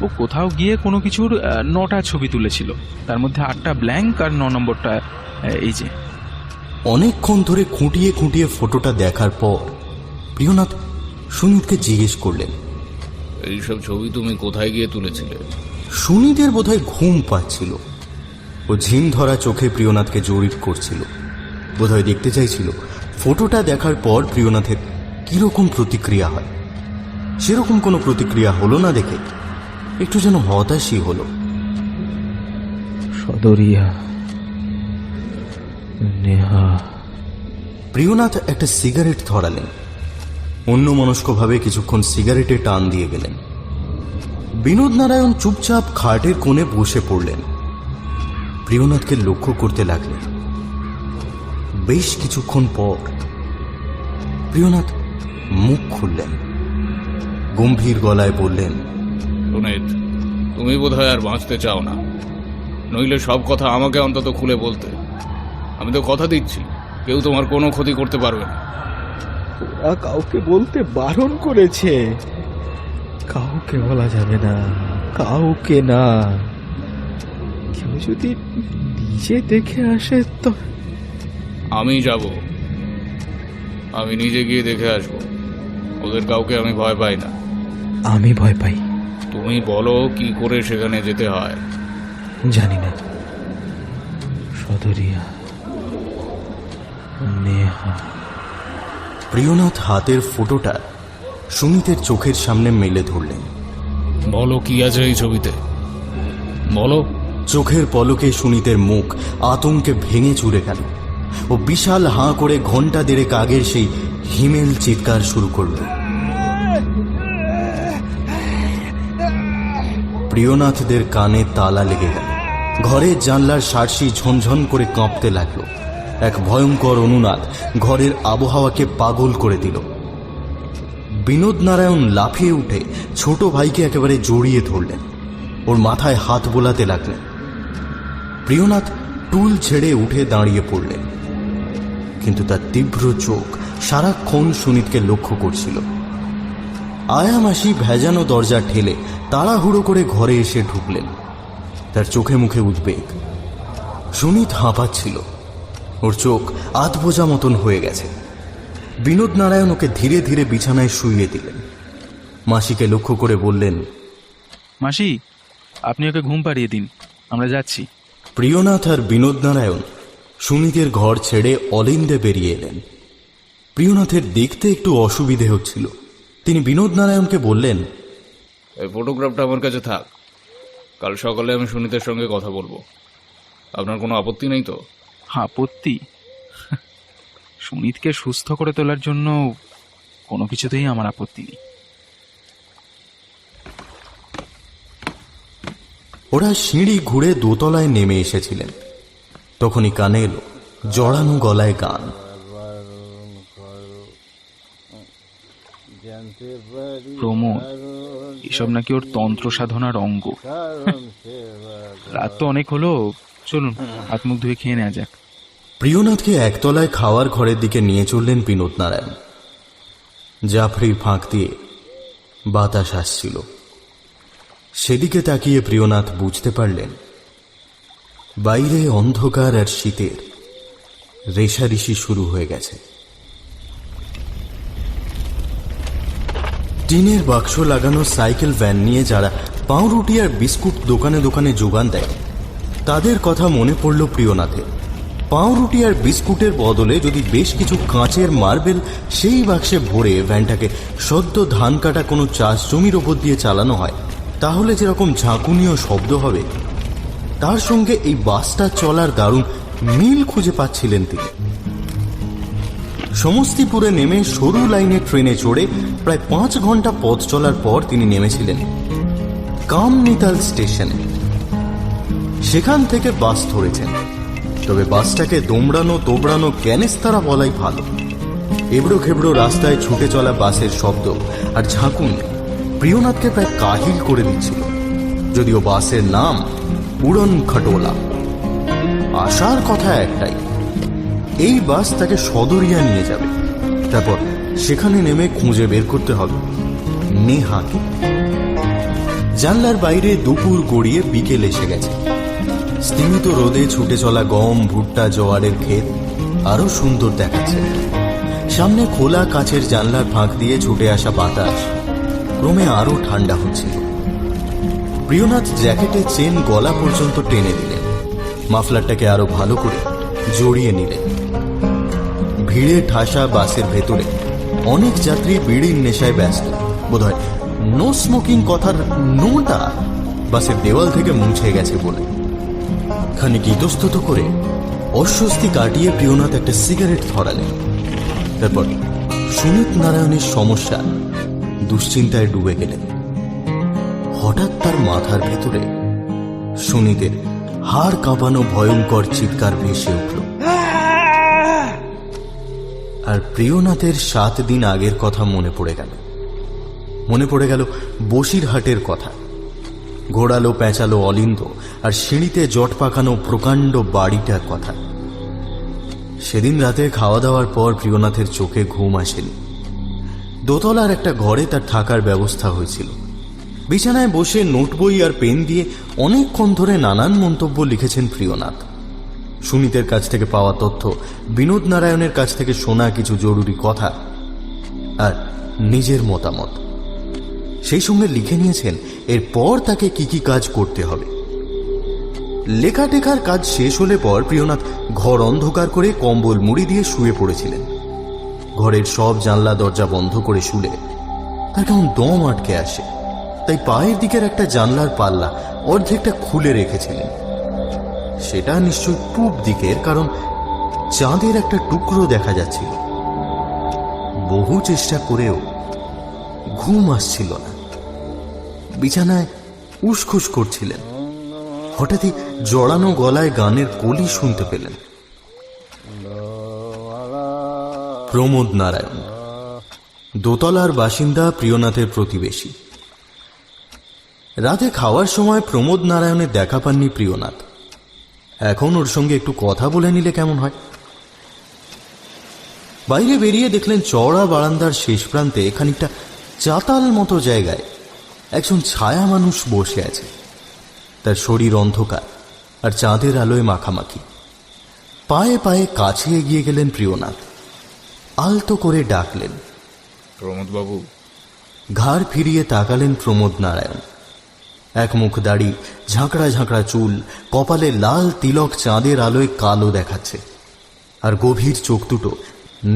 ও কোথাও গিয়ে কোনো কিছুর 9টা ছবি তুলেছিল, তার মধ্যে 8টা ব্ল্যাঙ্ক আর 9 নম্বরটা এই যে। অনেকক্ষণ ধরে খুঁটিয়ে খুঁটিয়ে ফটোটা দেখার পর প্রিয়নাথ সুনীতকে জিজ্ঞেস করলেন, এইসব ছবি তুমি কোথায় গিয়ে তুলেছিলে? সুনীতের বোধহয় ঘুম পাচ্ছিল। ও ঝিম ধরা চোখে প্রিয়নাথকে জড়িত করছিল, বোধহয় দেখতে চাইছিল ফটোটা দেখার পর প্রিয়নাথের কিরকম প্রতিক্রিয়া হয়। সেরকম কোনো প্রতিক্রিয়া হলো না দেখে একটু যেন হতাশই হলো। সদরিয়া, নেহা। প্রিয়নাথ একটা সিগারেট ধরালেন, অন্যমনস্কভাবে কিছুক্ষণ সিগারেটে টান দিয়ে গেলেন। বিনোদ নারায়ণ চুপচাপ খাটের কোণে বসে পড়লেন, প্রিয়নাথকে লক্ষ্য করতে লাগলেন। বেশ কিছুক্ষণ পর প্রিয়নাথ মুখ খুললেন, গম্ভীর গলায় বললেন, সুনীত, তুমি বোধহয় আর বাঁচতে চাও না, নইলে সব কথা আমাকে অন্তত খুলে বলতে। আমি তো কথা দিচ্ছি, কেউ তোমার কোনো ক্ষতি করতে পারবে না। ওরা কাউকে বলতে বারণ করেছে। কাউকে বলা যাবে না, কাউকে না। কেউ যদি নিজে দেখে আসে তো। আমি যাব, আমি নিজে গিয়ে দেখে আসবো। ওদের কাউকে আমি ভয় পাই না। আমি ভয় পাই। তুমি বলো কি করে সেখানে যেতে হয়। জানি না। সদরিয়া, নেহা। প্রিয়নাথ হাতের ফটোটা সুমিতের চোখের সামনে মেলে ধরলেন। বলো কি আছে এই ছবিতে, বলো। চোখের পলকে সুনীতের মুখ আতঙ্কে ভেঙে চুরে গেল। ও বিশাল হাঁ করে ঘন্টা দেড়েক আগের সেই হিমেল চিৎকার শুরু করল। প্রিয়নাথদের কানে তালা লেগে গেল। ঘরের জানলার সার্সি ঝনঝন করে কাঁপতে লাগলো। এক ভয়ঙ্কর অনুনাদ ঘরের আবহাওয়াকে পাগল করে দিল। বিনোদ নারায়ণ লাফিয়ে উঠে ছোট ভাইকে একেবারে জড়িয়ে ধরলেন, ওর মাথায় হাত বোলাতে লাগলেন। প্রিয়নাথ টুল ছেড়ে উঠে দাঁড়িয়ে পড়লেন, কিন্তু তার তীব্র চোখ সারাক্ষণ সুনীতকে লক্ষ্য করছিল। আয়া মাসি ভেজানো দরজা ঠেলে তাড়াহুড়ো করে ঘরে এসে ঢুকলেন। তার চোখে মুখে উদ্বেগ। সুনীত হাঁপাচ্ছিল, ওর চোখ আধ বোঝা মতন হয়ে গেছে। বিনোদ নারায়ণ ওকে ধীরে ধীরে বিছানায় শুইয়ে দিলেন। মাসিকে লক্ষ্য করে বললেন, মাসি, আপনি ওকে ঘুম পাড়িয়ে দিন, আমরা যাচ্ছি। প্রিয়নাথ আর বিনোদ নারায়ণ সুনীতের ঘর ছেড়ে অলিন্দে বেরিয়ে এলেন। প্রিয়নাথের দেখতে একটু অসুবিধে হচ্ছিল। তিনি বিনোদ নারায়ণকে বললেন, এই ফটোগ্রাফটা আমার কাছে থাক, কাল সকালে আমি সুনীতের সঙ্গে কথা বলবো। আপনার কোনো আপত্তি নেই তো? আপত্তি? সুনীতকে সুস্থ করে তোলার জন্য কোনো কিছুতেই আমার আপত্তি নেই। ওরা সিঁড়ি ঘুরে দোতলায় নেমে এসেছিলেন। তখনই কানে এলো জড়ানো গলায় গান। প্রমোদ, এসব নাকি ওর তন্ত্র সাধনার অঙ্গ। রাত তো অনেক হলো, চলুন হাত মুখ ধুয়ে খেয়ে নেওয়া যাক। প্রিয়নাথকে একতলায় খাওয়ার ঘরের দিকে নিয়ে চললেন বিনোদ নারায়ণ। জাফরির ফাঁক দিয়ে বাতাস আসছিল। সেদিকে তাকিয়ে প্রিয়নাথ বুঝতে পারলেন বাইরে অন্ধকার আর শীতের রেশারেশি শুরু হয়ে গেছে। টিনের বাক্স লাগানো সাইকেল ভ্যান নিয়ে যারা পাউরুটি আর বিস্কুট দোকানে দোকানে যোগান দেয়, তাদের কথা মনে পড়ল প্রিয়নাথের। পাউরুটি আর বিস্কুটের বদলে যদি বেশ কিছু কাঁচের মার্বেল সেই বাক্সে ভরে ভ্যানটাকে সদ্য ধান কাটা কোনো চাষ জমির ওপর দিয়ে চালানো হয়, তাহলে যেরকম ঝাঁকুনীয় শব্দ হবে, তার সঙ্গে এই বাসটা চলার দারুণ মিল খুঁজে পাচ্ছিলেন তিনি। সমস্তিপুরে নেমে সরু লাইনের ট্রেনে চড়ে প্রায় 5 ঘন্টা পথ চলার পর তিনি নেমেছিলেন কামনিতাল স্টেশনে। সেখান থেকে বাস ধরেছেন, তবে বাসটাকে দোমড়ানো তোবড়ানো গ্যানেস্তারা বলাই ভালো। এবড়ো খেবড়ো রাস্তায় ছুটে চলা বাসের শব্দ আর ঝাঁকুনি প্রিয়নাথকে প্রায় কাহিল করে দিচ্ছিল। যদিও বাসের নাম উড়ন খটোলা। আসার কথা একটাই, এই বাস তাকে সদরিয়া নিয়ে যাবে। তারপর সেখানে নেমে খুঁজে বের করতে হবে নেহাকে। জানলার বাইরে দুপুর গড়িয়ে বিকেল এসে গেছে। স্তিমিত রোদে ছুটে চলা গম, ভুট্টা, জোয়ারের ক্ষেত আরো সুন্দর দেখাচ্ছে। সামনে খোলা কাচের জানলার ফাঁক দিয়ে ছুটে আসা বাতাস ক্রমে আরো ঠান্ডা হচ্ছিল। প্রিয়নাথ জ্যাকেটের চেন গলা পর্যন্ত টেনে দিলেন, মাফলারটাকে আরো ভালো করে জড়িয়ে নিলেন। ভিড়ে ঠাসা বাসের ভেতরে অনেক যাত্রী বিড়ির নেশায় ব্যস্ত। বোধহয় নো স্মোকিং কথার নোটা বাসের দেওয়াল থেকে মুছে গেছে বলে। খানিক ইতস্তত করে অস্বস্তি কাটিয়ে প্রিয়নাথ একটা সিগারেট ধরালেন। তারপর সুনীত নারায়ণের সমস্যা দুশ্চিন্তায় ডুবে গেলেন। হঠাৎ তার মাথার ভেতরে সুনীতের হাড় কাঁপানো ভয়ঙ্কর চিৎকার ভেসে উঠল। আর প্রিয়নাথের 7 দিন আগের কথা মনে পড়ে গেল। মনে পড়ে গেল বসিরহাটের কথা, ঘোড়ালো পেঁচালো অলিন্দ আর সিঁড়িতে জট পাকানো প্রকাণ্ড বাড়িটার কথা। সেদিন রাতে খাওয়া দাওয়ার পর প্রিয়নাথের চোখে ঘুম আসেনি। দোতলার একটা ঘরে তার থাকার ব্যবস্থা হয়েছিল। বিছানায় বসে নোটবই আর পেন দিয়ে অনেকক্ষণ ধরে নানান মন্তব্য লিখেছেন প্রিয়নাথ। সুনীতের কাছ থেকে পাওয়া তথ্য, বিনোদ নারায়ণের কাছ থেকে শোনা কিছু জরুরি কথা আর নিজের মতামত। সেই সঙ্গে লিখে নিয়েছেন এরপর তাকে কি কি কাজ করতে হবে। লেখাটেখার কাজ শেষ হলে পর প্রিয়নাথ ঘর অন্ধকার করে কম্বল মুড়ি দিয়ে শুয়ে পড়েছিলেন। ঘরের সব জানলা দরজা বন্ধ করে শুলে তার কেমন দম আটকে আসে। তাই পায়ের দিকের একটা জানলার পাল্লা অর্ধেকটা খুলে রেখেছিলেন। সেটা নিশ্চয় পূব দিকের, কারণ চাঁদের একটা টুকরো দেখা যাচ্ছিল। বহু চেষ্টা করেও ঘুম আসছিল না। বিছানায় উসখুস করছিলেন। হঠাৎই জড়ানো গলায় গানের কলি শুনতে পেলেন। প্রমোদ নারায়ণ, দোতলার বাসিন্দা, প্রিয়নাথের প্রতিবেশী। রাতে খাওয়ার সময় প্রমোদ নারায়ণের দেখা পাননি প্রিয়নাথ। এখন ওর সঙ্গে একটু কথা বলে নিলে কেমন হয়। বাইরে বেরিয়ে দেখলেন চওড়া বারান্দার শেষ প্রান্তে খানিকটা চাতাল মতো জায়গায় একজন ছায়া মানুষ বসে আছে। তার শরীর অন্ধকার আর চাঁদের আলোয় মাখামাখি। পায়ে পায়ে কাছে এগিয়ে গেলেন প্রিয়নাথ। আলতো করে ডাকলেন, প্রমোদ বাবু। ঘাড় ফিরিয়ে তাকালেন প্রমোদ নারায়ণ। এক মুখ দাড়ি, ঝাঁকড়া ঝাঁকড়া চুল, কপালে লাল তিলক চাঁদের আলোয় কালো দেখাচ্ছে। আর গভীর চোখ দুটো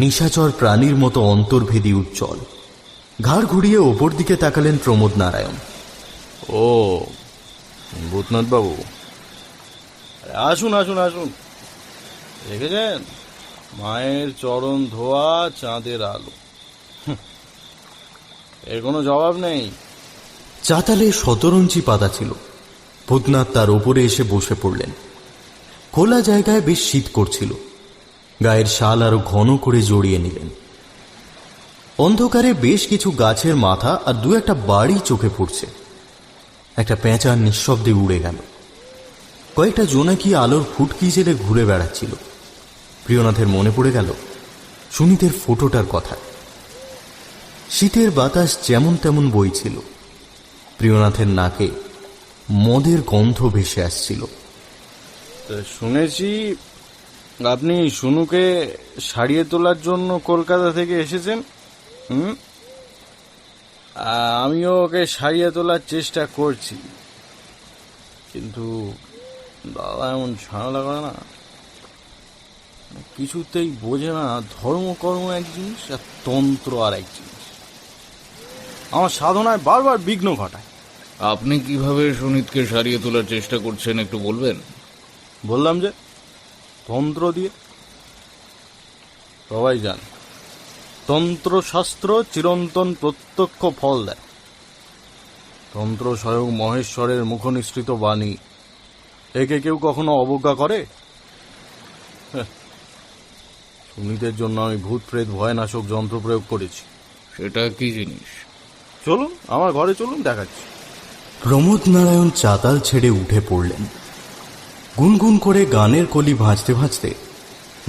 নিশাচর প্রাণীর মতো অন্তর্ভেদী উজ্জ্বল। ঘাড় ঘুরিয়ে ওপর দিকে তাকালেন প্রমোদ নারায়ণ। ও ভূতনাথ বাবু, আসুন আসুন আসুন। দেখেছেন মায়ের চরণ ধোয়া চাঁদের আলো, এর কোনো জবাব নেই। চাতালে শতরঞ্চি পাতা ছিল। ভূতনাথ তার ওপরে এসে বসে পড়লেন। খোলা জায়গায় বেশ শীত করছিল। গায়ের শাল আরো ঘন করে জড়িয়ে নিলেন। অন্ধকারে বেশ কিছু গাছের মাথা আর দু একটা বাড়ি চোখে পড়ছে। একটা পেঁচা নিঃশব্দে উড়ে গেল। কয়েকটা জোনাকি আলোর ফুটকি জেলে ঘুরে বেড়াচ্ছিল। প্রিয়নাথের মনে পড়ে গেল সুনীতের ফটোটার কথা। শীতের বাতাস যেমন তেমন বইছিল। প্রিয়নাথের নাকে মদের গন্ধ ভেসে আসছিল। শুনেছি আপনি সুনুকে সারিয়ে তোলার জন্য কলকাতা থেকে এসেছেন। আমিও ওকে সারিয়ে তোলার চেষ্টা করছি, কিন্তু দাদা এমন ঝামেলা করে না, কিছুতেই বোঝে না। ধর্মকর্ম এক জিনিস আর তন্ত্র আর এক জিনিস। আমার সাধনায় বারবার বিঘ্ন ঘটায়। আপনি কিভাবে সুনীতকে সারিয়ে তোলার চেষ্টা করছেন একটু বলবেন? বললাম যে তন্ত্র দিয়ে। সবাই জানে তন্ত্রশাস্ত্র চিরন্তন প্রত্যক্ষ ফল দেয়। তন্ত্র স্বয়ং মহেশ্বরের মুখনিসৃত বাণী। একে কেউ কখনো অবজ্ঞা করে? সুনীতের জন্য আমি ভূত প্রেত ভয়নাশক যন্ত্র প্রয়োগ করেছি। সেটা কি জিনিস? চলুন আমার ঘরে চলুন, দেখাচ্ছি। প্রমোদ নারায়ণ চাতাল ছেড়ে উঠে পড়লেন। গুনগুন করে গানের কলি ভাঁজতে ভাঁজতে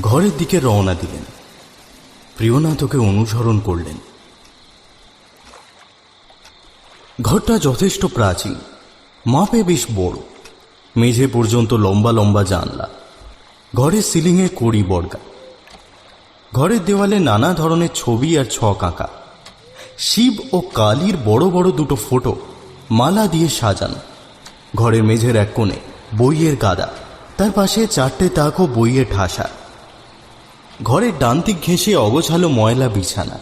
ঘরের দিকে রওনা দিলেন। প্রিয়নাথ ওকে অনুসরণ করলেন। ঘরটা যথেষ্ট প্রাচীন, মাপে বেশ বড়, মেঝে পর্যন্ত লম্বা লম্বা জানলা, ঘরের সিলিংয়ে কড়ি বর্গা, ঘরের দেওয়ালে নানা ধরনের ছবি আর ছক আঁকা, শিব ও কালীর বড় বড় দুটো ফটো মালা দিয়ে সাজানো। ঘরের মেঝের এক কোণে বইয়ের গাদা, তার পাশে 4টে তাক ও বইয়ের ঠাসা। ঘরের ডান দিক ঘেঁষে অগোছালো ময়লা বিছানা,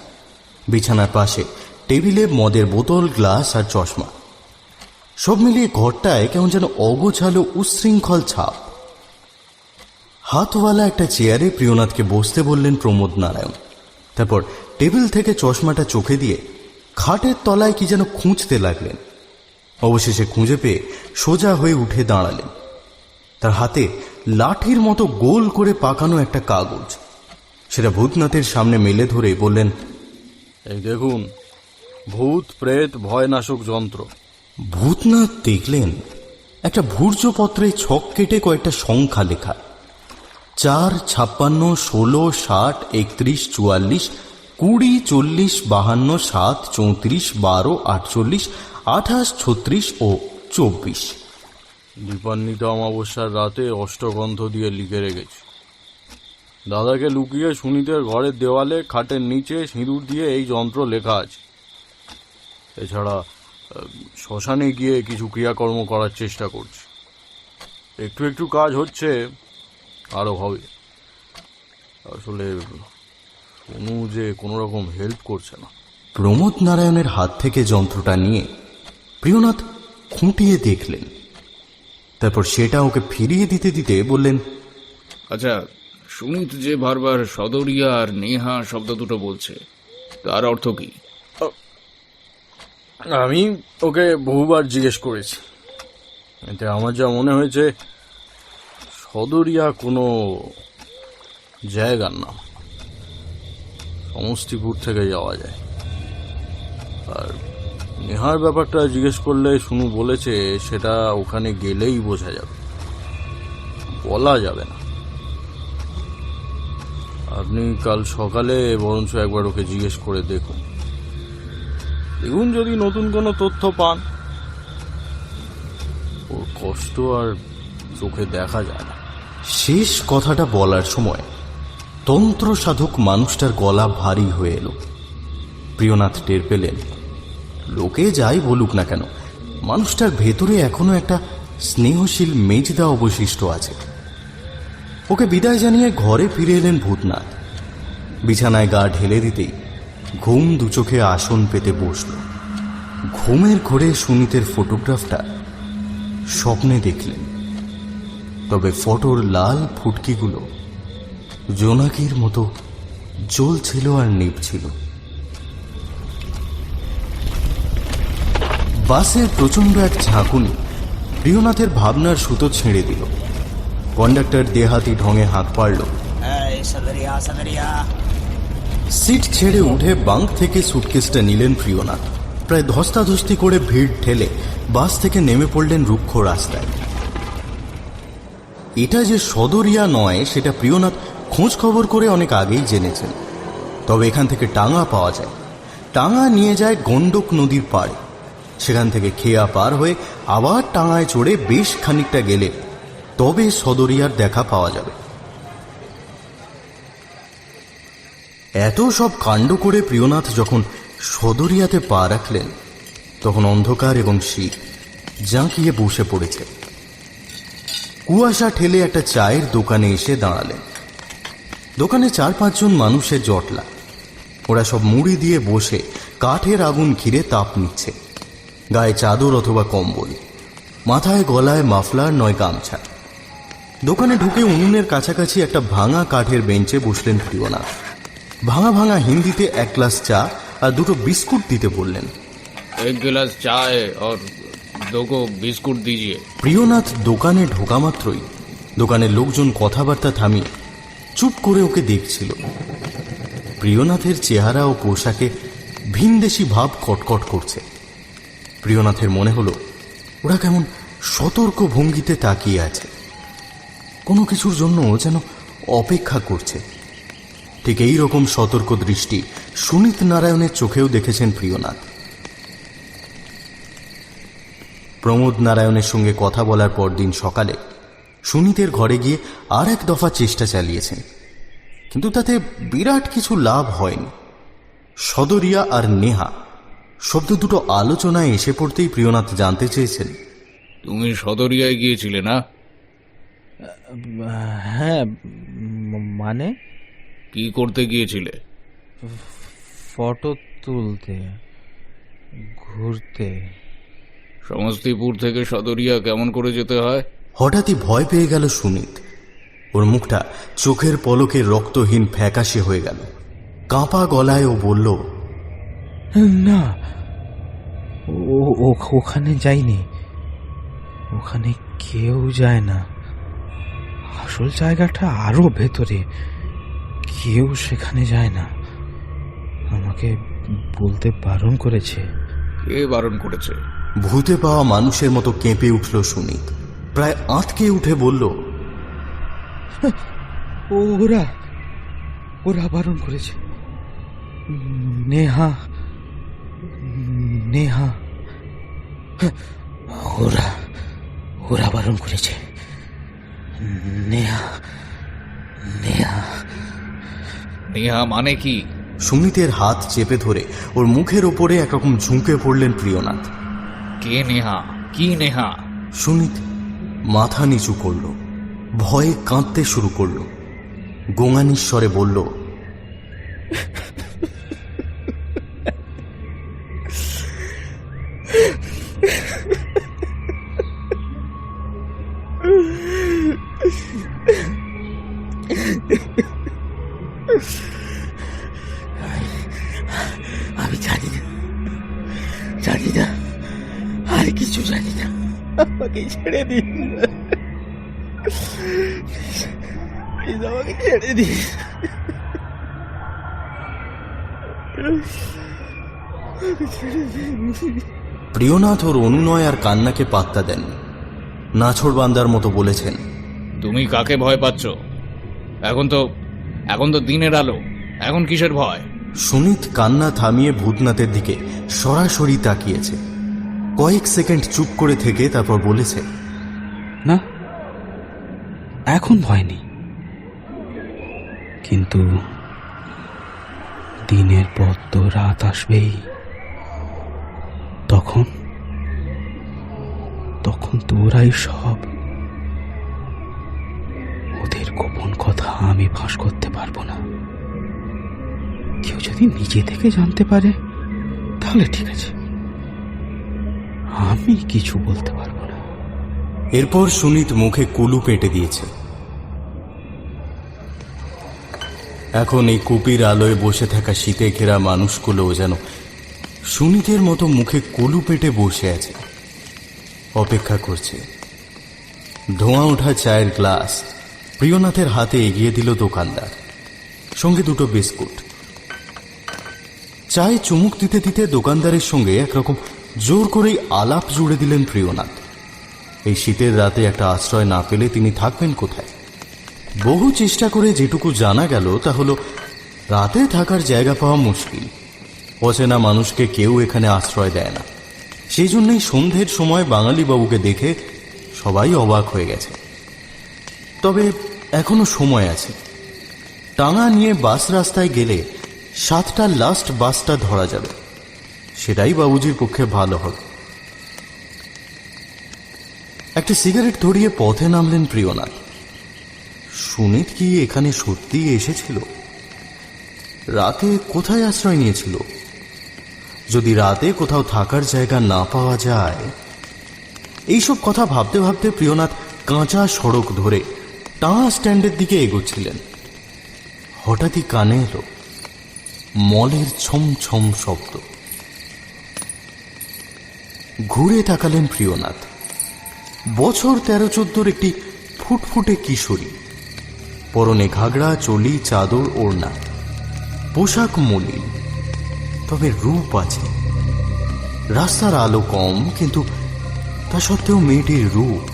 বিছানার পাশে টেবিলে মদের বোতল, গ্লাস আর চশমা। সব মিলিয়ে ঘরটায় কেমন যেন অগোছালো উচ্ছৃঙ্খল ছাপ। হাতওয়ালা একটা চেয়ারে প্রিয়নাথকে বসতে বললেন প্রমোদ নারায়ণ। তারপর টেবিল থেকে চশমাটা চোখে দিয়ে খাটের তলায় কি যেন খুঁজতে লাগলেন। অবশেষে খুঁজে পেয়ে সোজা হয়ে উঠে দাঁড়ালেন। তার হাতে লাঠির মতো গোল করে পাকানো একটা কাগজ, সেটা ভূতনাথের সামনে মেলে ধরে বললেন, এই দেখুন, ভূত প্রেত ভয়নাশক যন্ত্র। ভূতনাথ দেখলেন একটা ভূর্জপত্রে ছক কেটে কয়েকটা সংখ্যা লেখা, 4, 56, 16, 60, 31, 44, 20, 40, 52, 7, 34, 12, 48, 28, 36 ও 24। দীপান্বিতা অমাবস্যার রাতে অষ্টগন্ধ দিয়ে লিখে রেখেছি। দাদাকে লুকিয়ে সুনীতের ঘরের দেওয়ালে খাটের নিচে সিঁদুর দিয়ে এই যন্ত্র লেখা আছে। এছাড়া শ্মশানে গিয়ে কিছু ক্রিয়াকর্ম করার চেষ্টা করছি। একটু একটু কাজ হচ্ছে, আরও হবে। আসলে সোনু যে কোনো রকম হেল্প করছে না। প্রমোদ নারায়ণের হাত থেকে যন্ত্রটা নিয়ে প্রিয়নাথ খুঁটিয়ে দেখলেন। তারপর সেটা ওকে ফিরিয়ে দিতে দিতে বললেন, আচ্ছা, সুমিত যে বারবার সদরিয়া আর নেহা শব্দ দুটো বলছে, তার অর্থ কি? আমি ওকে বহুবার জিজ্ঞেস করেছি, এতে আমার যা মনে হয়েছে সদরিয়া কোনো জায়গার নাম, সমস্তিপুর থেকে যাওয়া যায়। আর নেহার ব্যাপারটা জিজ্ঞেস করলে শুনু বলেছে সেটা ওখানে গেলেই বোঝা যাবে, বলা যাবে না। আপনি কাল সকালে বরঞ্চ একবার ওকে জিজ্ঞেস করে দেখুন, যদি নতুন কোনো তথ্য পান। ওর কষ্ট আর চোখে দেখা যায় না। শেষ কথাটা বলার সময় তন্ত্র সাধক মানুষটার গলা ভারী হয়ে এলো। প্রিয়নাথ টের পেলেন, লোকে যাই বলুক না কেন, মানুষটার ভেতরে এখনো একটা স্নেহশীল মেজদা অবশিষ্ট আছে। ওকে বিদায় জানিয়ে ঘরে ফিরে এলেন ভূতনাথ। বিছানায় গা ঢেলে দিতেই ঘুম দুচোখে আসন পেতে বসল। ঘুমের ঘোরে সুনীতের ফটোগ্রাফটা স্বপ্নে দেখলেন, তবে ফটোর লাল ফুটকিগুলো জোনাকির মতো জ্বলছিল আর নিভছিল। বাসের প্রচণ্ড এক ঝাঁকুনি প্রিয়নাথের ভাবনার সুতো ছেড়ে দিল। কন্ডাক্টর দেহাতি ঢঙে হাঁক পারল। সিট ছেড়ে উঠে বাঙ্ক থেকে সুটকেসটা নিলেন প্রিয়নাথ। প্রায় ধস্তাধস্তি করে ভিড় ঠেলে বাস থেকে নেমে পড়লেন রুক্ষ রাস্তায়। এটা যে সদরিয়া নয় সেটা প্রিয়নাথ খোঁজ খবর করে অনেক আগেই জেনেছেন। তবে এখান থেকে টাঙা পাওয়া যায়, টাঙা নিয়ে যায় গণ্ডক নদীর পাড়ে। সেখান থেকে খেয়া পার হয়ে আবার টাঙায় চড়ে বেশ খানিকটা গেলে তবে সদরিয়ার দেখা পাওয়া যাবে। এত সব কাণ্ড করে প্রিয়নাথ যখন সদরিয়াতে পা রাখলেন, তখন অন্ধকার এবং শীত জাঁকিয়ে বসে পড়েছে। কুয়াশা ঠেলে একটা চায়ের দোকানে এসে দাঁড়ালেন। দোকানে 4-5 জন মানুষের জটলা। ওরা সব মুড়ি দিয়ে বসে কাঠের আগুন ঘিরে তাপ নিচ্ছে। গায়ে চাদর অথবা কম্বল, মাথায় গলায় মাফলার নয় গামছা। দোকানে ঢুকে উনুনের কাছাকাছি একটা ভাঙা কাঠের বেঞ্চে বসলেন প্রিয়নাথ। ভাঙা ভাঙা হিন্দিতে 1 গ্লাস চা আর 2টো বিস্কুট দিতে বললেন। 1 गिलास चाय और 2 को बिस्कुट दीजिए। প্রিয়নাথ দোকানে ঢোকা মাত্রই দোকানের লোকজন কথাবার্তা থামিয়ে চুপ করে ওকে দেখছিল। প্রিয়নাথের চেহারা ও পোশাকে ভিনদেশি ভাব কটকট করছে। প্রিয়নাথের মনে হলো ওরা কেমন সতর্ক ভঙ্গিতে তাকিয়ে আছে, কোনো কিছুর জন্য যেন অপেক্ষা করছে। ঠিক এই রকম সতর্ক দৃষ্টি সুনীত নারায়ণের চোখেও দেখেছেন প্রিয়নাথ। প্রমোদ নারায়ণের সঙ্গে কথা বলার পরদিন সকালে সুনীতের ঘরে গিয়ে আর এক দফা চেষ্টা চালিয়েছেন, কিন্তু তাতে বিরাট কিছু লাভ হয়নি। সদরিয়া আর নেহা শব্দ দুটো আলোচনায় এসে পড়তেই প্রিয়নাথ জানতে চেয়েছেন, তুমি সদরিয়ায় গিয়েছিলে না? হ্যাঁ, মানে কি করতে গিয়েছিলে? ফটো তুলতে, ঘুরতে। সমস্তিপুর থেকে সদরিয়া কেমন করে যেতে হয়? হঠাৎই ভয় পেয়ে গেল সুনীত। ওর মুখটা চোখের পলকে রক্তহীন ফ্যাকাশে হয়ে গেল। কাঁপা গলায় ও বলল, না, ওখানে যাইনি, ওখানে কেউ যায় না। আসল জায়গাটা আরো ভেতরে, কেউ সেখানে যায় না। আমাকে বলতে বারণ করেছে। কে বারণ করেছে? ভূতে পাওয়া মানুষের মতো কেঁপে উঠল সুনীত। প্রায় আঁতকে উঠে বলল, ওরা ওরা বারণ করেছে। নেহা নেহা ওরা ওরা বারণ করেছে। নেহা নেহা নেহা মানে কি? সুনীতের হাত চেপে ধরে ওর মুখের ওপরে একরকম ঝুঁকে পড়লেন প্রিয়নাথ। কে নেহা? কি নেহা? সুনীত মাথা নিচু করল, ভয়ে কাঁদতে শুরু করল। গোঙানিস্বরে বলল, আমি জানি না, আর কিছু জানি না। আমাকে ছেড়ে দিন, আমাকে ছেড়ে দিন। প্রিয়নাথ ওর অনুনয় আর কান্নাকে পাত্তা দেন। নাছোড়বান্দার মতো বলেছেন, তুমি কাকে ভয় পাচ্ছ? এখন তো দিনের আলো, এখন কিসের ভয়? সুনীত কান্না থামিয়ে ভূতনাথের দিকে সরাসরি তাকিয়েছে। কয়েক সেকেন্ড চুপ করে থেকে তারপর বলেছে, না, এখন ভয় নেই, কিন্তু দিনের পর তো রাত আসবেই। তখন তোরাই সব। ওদের গোপন কথা আমি ফাঁস করতে পারবো না। কেউ যদি নিজে থেকে জানতে পারে তাহলে ঠিক আছে, আমি কিছু বলতে পারবো না। এরপর সুনীত মুখে কুলু পেটে দিয়েছে। এখন এই কুপির আলোয় বসে থাকা শীতে ঘেরা মানুষগুলো যেন সুনীতের মতো মুখে কুলু পেটে বসে আছে, অপেক্ষা করছে। ধোঁয়া ওঠা চায়ের গ্লাস প্রিয়নাথের হাতে এগিয়ে দিল দোকানদার, সঙ্গে দুটো বিস্কুট। চায়ে চুমুক দিতে দিতে দোকানদারের সঙ্গে একরকম জোর করেই আলাপ জুড়ে দিলেন প্রিয়নাথ। এই শীতের রাতে একটা আশ্রয় না পেলে তিনি থাকবেন কোথায়? বহু চেষ্টা করে যেটুকু জানা গেল তা হলো, রাতে থাকার জায়গা পাওয়া মুশকিল। অচেনা মানুষকে কেউ এখানে আশ্রয় দেয় না। সেই জন্যই সন্ধ্যের সময় বাঙালি বাবুকে দেখে সবাই অবাক হয়ে গেছে। তবে এখনো সময় আছে। টাঙা নিয়ে বাস রাস্তায় গেলে 7টার লাস্ট বাসটা ধরা যাবে। সেটাই বাবুজির পক্ষে ভালো হবে। একটা সিগারেট ধরিয়ে পথে নামলেন প্রিয়নাথ। সুনীত কি এখানে সত্যিই এসেছিল? রাতে কোথায় আশ্রয় নিয়েছিল? যদি রাতে কোথাও থাকার জায়গা না পাওয়া যায়। এইসব কথা ভাবতে ভাবতে প্রিয়নাথ কাঁচা সড়ক ধরে টাঙা স্ট্যান্ডের দিকে এগোচ্ছিলেন। হঠাৎই কানে এলো মলের ছম ছম শব্দ। ঘুরে তাকালেন প্রিয়নাথ। বছর 13-14 একটি ফুটফুটে কিশোরী, পরনে ঘাগড়া, চলি, চাদর, ওড়না, পোশাক মলিন, তবে রূপ আছে। রাস্তার আলো কম, কিন্তু তা সত্ত্বেও মেয়েটির রূপ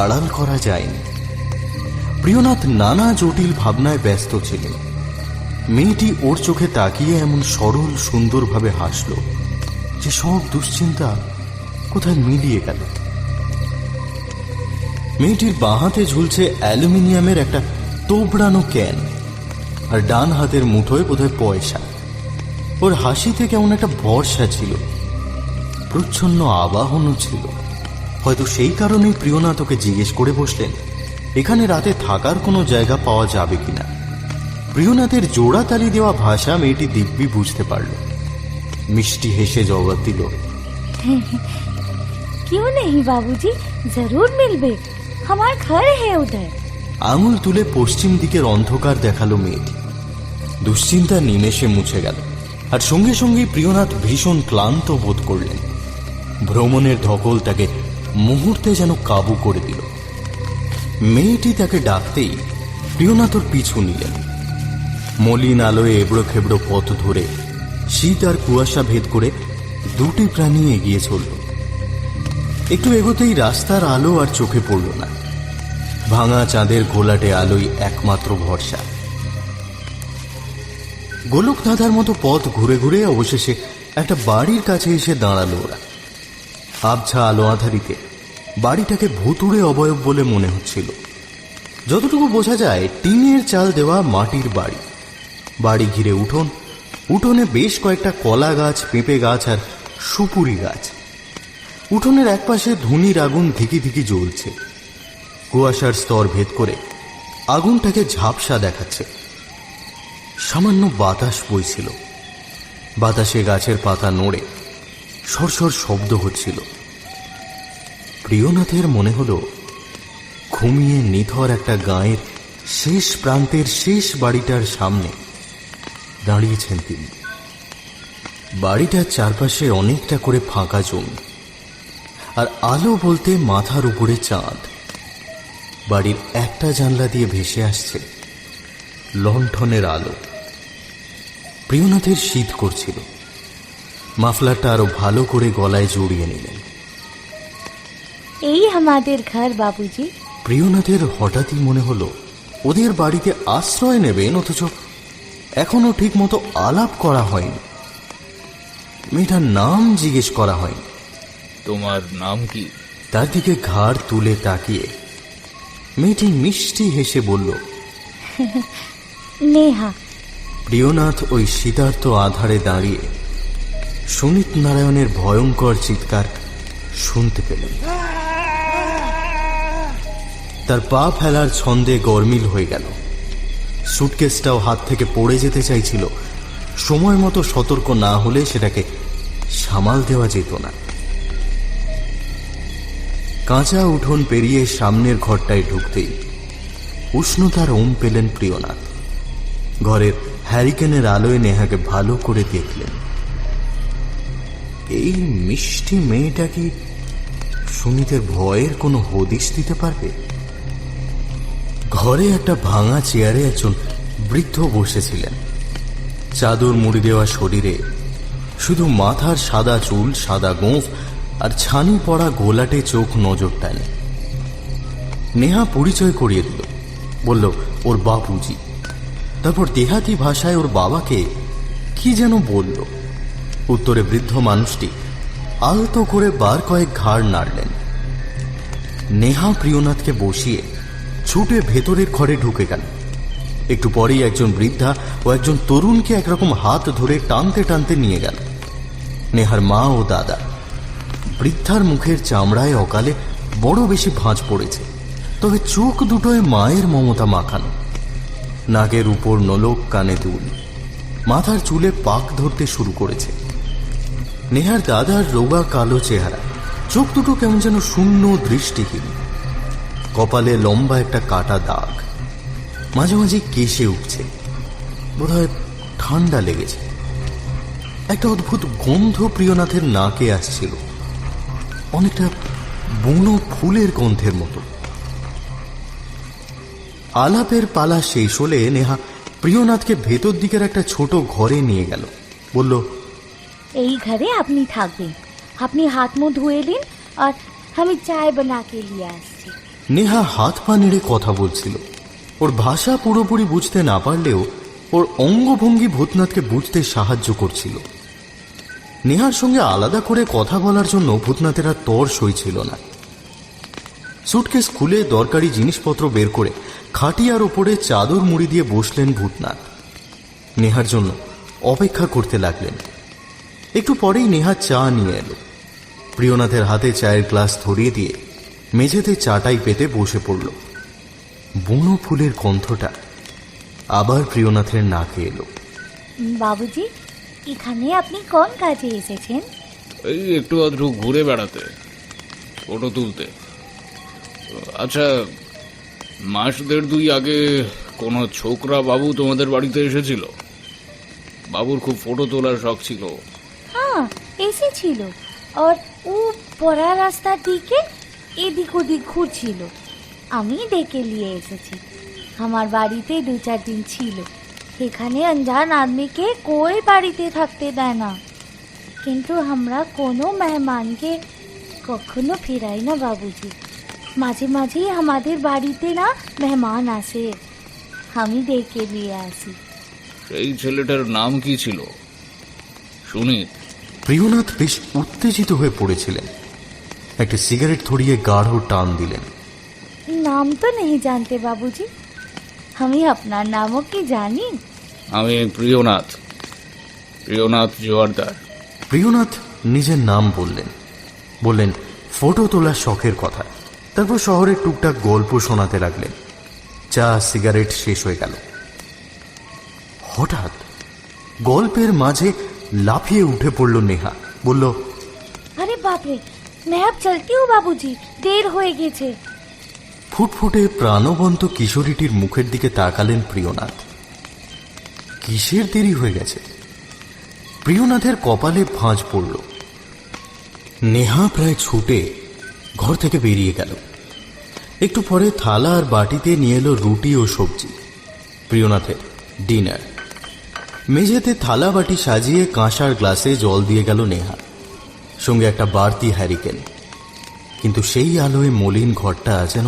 আড়াল করা যায়নি। প্রিয়নাথ নানা জটিল ভাবনায় ব্যস্ত ছিলেন। মেয়েটি ওর চোখে তাকিয়ে এমন সরল সুন্দরভাবে হাসল যে সব দুশ্চিন্তা কোথায় মিলিয়ে গেল। মেয়েটির বাঁ হাতে ঝুলছে অ্যালুমিনিয়ামের একটা তোবড়ানো ক্যান, আর ডান হাতের মুঠোয় বোধহয় পয়সা। ওর হাসিতে কেমন একটা ভরসা ছিল, প্রচ্ছন্ন আবাহনও ছিল। হয়তো সেই কারণেই প্রিয়নাথ ওকে জিজ্ঞেস করে বসলেন এখানে রাতে থাকার কোনো জায়গা পাওয়া যাবে কিনা। প্রিয়নাথের জোড়াতালি দেওয়া ভাষা মেয়েটি দিব্যি বুঝতে পারল। মিষ্টি হেসে জবাব দিল, क्यों नहीं बाबूजी, जरूर मिलबे, हमार घर है उधर। আঙুল তুলে পশ্চিম দিকের অন্ধকার দেখালো মেয়েটি। দুশ্চিন্তা নিমেষে মুছে গেল, আর সঙ্গে সঙ্গেই প্রিয়নাথ ভীষণ ক্লান্ত বোধ করলেন। ভ্রমণের ধকল তাকে মুহূর্তে যেন কাবু করে দিল। মেয়েটি তাকে ডাকতেই প্রিয়নাথ ওর পিছু নিলেন। মলিন আলোয় এবড়ো খেবড়ো পথ ধরে শীত আর কুয়াশা ভেদ করে দুটি প্রাণী এগিয়ে চলল। একটু এগোতেই রাস্তার আলো আর চোখে পড়ল না। ভাঙা চাঁদের ঘোলাটে আলোই একমাত্র ভরসা। গোলক ধাঁধার মতো পথ ঘুরে ঘুরে অবশেষে একটা বাড়ির কাছে এসে দাঁড়ালো ওরা। আবছা আলো আধারিতে বাড়িটাকে ভুতুড়ে অবয়ব বলে মনে হচ্ছিল। যতটুকু বোঝা যায় টিনের চাল দেওয়া মাটির বাড়ি। বাড়ি ঘিরে উঠোন, উঠোনে বেশ কয়েকটা কলা গাছ, পেঁপে গাছ আর সুপুরি গাছ। উঠোনের একপাশে ধুনির আগুন ধিকি ধিকি জ্বলছে। কুয়াশার স্তর ভেদ করে আগুনটাকে ঝাপসা দেখাচ্ছে। সামান্য বাতাস বইছিল। বাতাসে গাছের পাতা নড়ে সরসর শব্দ হচ্ছিল। প্রিয়নাথের মনে হলো ঘুমিয়ে নিথর একটা গাঁয়ের শেষ প্রান্তের শেষ বাড়িটার সামনে দাঁড়িয়েছেন তিনি। বাড়িটার চারপাশে অনেকটা করে ফাঁকা জমি, আর আলো বলতে মাথার উপরে চাঁদ। বাড়ির একটা জানলা দিয়ে ভেসে আসছে লণ্ঠনের আলো। প্রিয়নাথের শীত করছিল। মাফলারটা আরো ভালো করে গলায় জড়িয়ে নিলেন। यही हमारे घर बाबूजी। প্রিয়নাথের হঠাৎই মনে হলো ওদের বাড়িতে আশ্রয় নেবেন, অথচ এখনো ঠিক মতো আলাপ করা হয়নি। মেয়েটার নাম জিজ্ঞেস করা হয়নি। তোমার নাম কি? তার দিকে ঘাড় তুলে তাকিয়ে মেয়েটি মিষ্টি হেসে বলল, नेहा। প্রিয়নাথ ওই শীতার্ত আধারে দাঁড়িয়ে সুনীত নারায়ণের ভয়ঙ্কর চিৎকার শুনতে পেলেন। তার পা ফেলার ছন্দে গরমিল হয়ে গেল। সুটকেসটাও হাত থেকে পড়ে যেতে চাইছিল। সময় মতো সতর্ক না হলে সেটাকে সামাল দেওয়া যেত না। কাঁচা উঠোন পেরিয়ে সামনের ঘরটায় ঢুকতেই উষ্ণতার ওম পেলেন প্রিয়নাথ। ঘরের হ্যারিকেনের আলোয় নেহাকে ভালো করে দেখলেন। এই মিষ্টি মেয়েটা কি সুনীতের ভয়ের কোনো হদিশ দিতে পারবে? ঘরে একটা ভাঙা চেয়ারে একজন বৃদ্ধ বসেছিলেন। চাদর মুড়ি দেওয়া শরীরে শুধু মাথার সাদা চুল, সাদা গোঁফ আর ছানি পড়া গোলাটে চোখ নজর টানে। নেহা পরিচয় করিয়ে দিল, বলল ওর বাপুজি। তারপর দেহাতি ভাষায় ওর বাবাকে কি যেন বলল। উত্তরে বৃদ্ধ মানুষটি আলতো করে বার কয়েক ঘাড় নাড়লেন। নেহা প্রিয়নাথকে বসিয়ে ছুটে ভেতরের ঘরে ঢুকে গেল। একটু পরেই একজন বৃদ্ধা ও একজন তরুণকে একরকম হাত ধরে টানতে টানতে নিয়ে গেল। নেহার মা ও দাদা। বৃদ্ধার মুখের চামড়ায় অকালে বড় বেশি ভাঁজ পড়েছে, তবে চোখ দুটোয় মায়ের মমতা মাখানো। নাকের উপর নোলক, কানে দুল, মাথার চুলে পাক ধরতে শুরু করেছে। নেহার দাদার রোগা কালো চেহারা, চোখ দুটো কেমন যেন শূন্য, দৃষ্টিহীন। কপালে লম্বা একটা কাটা দাগ, মাঝে মাঝে কেশে উঠছে, বোধহয় ঠান্ডা লেগেছে। একটা অদ্ভুত গন্ধ প্রিয়নাথের নাকে আসছিল, অনেকটা বুনো ফুলের গন্ধের মতো। আলাপের পালা শেষ হলে নেহা প্রিয়নাথকে ভেতর দিকের একটা ছোট ঘরে নিয়ে গেল। বলল, এই ঘরে আপনি থাকবেন, আপনি হাত মুখ ধুয়ে নিন আর আমি চায় বানা কে লিয়ে আসছি। নেহা হাত পা নেড়ে কথা বলছিল। ওর ভাষা পুরোপুরি বুঝতে না পারলেও ওর অঙ্গভঙ্গি ভূতনাথকে বুঝতে সাহায্য করছিল। নেহার সঙ্গে আলাদা করে কথা বলার জন্য ভূতনাথের আর তর সইছিল না। সুটকেস খুলে দরকারি জিনিসপত্র বের করে খাটিয়ার ওপরে চাদর মুড়ি দিয়ে বসলেন ভূতনাথ। নেহার জন্য অপেক্ষা করতে লাগলেন। একটু পরেই নেহা চা নিয়ে এলো। প্রিয়নাথের হাতে চায়ের গ্লাস ধরিয়ে দিয়ে মেঝেতে চাটাই পেতে বসে পড়ল। বুনো ফুলের গন্ধটা আবার প্রিয়নাথের নাকে এলো। বাবুজি, এখানে আপনি কোন কাজে এসেছেন? এই একটু আধটু ঘুরে বেড়াতে, ফটো তুলতে। আচ্ছা, মাস দেড় দুই আগে কোনো ছোকরা বাবু তোমাদের বাড়িতে এসেছিল? বাবুর খুব ফটো তোলার শখ ছিল। হ্যাঁ, এসেছিল। আর ও পড়া রাস্তার দিকে এদিক ওদিক ঘুরছিল। আমি ডেকে নিয়ে এসেছি। আমার বাড়িতে 2-4 দিন ছিল। এখানে অনজান আদমিকে কোই বাড়িতে থাকতে দেয় না, কিন্তু আমরা কোনো মেহমানকে কখনো ফেরাই না বাবুজি। মাঝে মাঝেই আমাদের বাড়িতে না মেহমান আসে, আমি ডেকে নিয়ে আসি। সেই ছেলেটার নাম কি ছিল? সুনীত? প্রিয়নাথ বেশ উত্তেজিত হয়ে পড়েছিলেন। একটা সিগারেট ধরিয়ে গাঢ় টান দিলেন। নাম তো নেই জানতে বাবুজি, আমি আপনার নামও কি জানি? আমি প্রিয়নাথ, প্রিয়নাথ জোয়ারদার। প্রিয়নাথ নিজের নাম বললেন ফটো তোলার শখের কথা। তারপর শহরের টুকটাক গল্প শোনাতে লাগলেন। চা সিগারেট শেষ হয়ে গেল। হঠাৎ গল্পের মাঝে লাফিয়ে উঠে পড়ল নেহা। বলল, আরে বাপরে, मैं अब चलती हूँ बाबूजी, देर হয়ে গেছে। ফুটফুটে প্রাণবন্ত কিশোরীটির মুখের দিকে তাকালেন প্রিয়নাথ। কিসের দেরি হয়ে গেছে? প্রিয়নাথের কপালে ভাঁজ পড়ল। নেহা প্রায় ছুটে ঘর থেকে বেরিয়ে গেল। একটু পরে থালা আর বাটিতে নিয়ে এলো রুটি ও সবজি, প্রিয়নাথের ডিনার। মেঝেতে থালা বাটি সাজিয়ে কাঁসার গ্লাসে জল দিয়ে গেল নেহা, সঙ্গে একটা বাড়তি হ্যারিকেন। কিন্তু সেই আলোয় মলিন ঘরটা যেন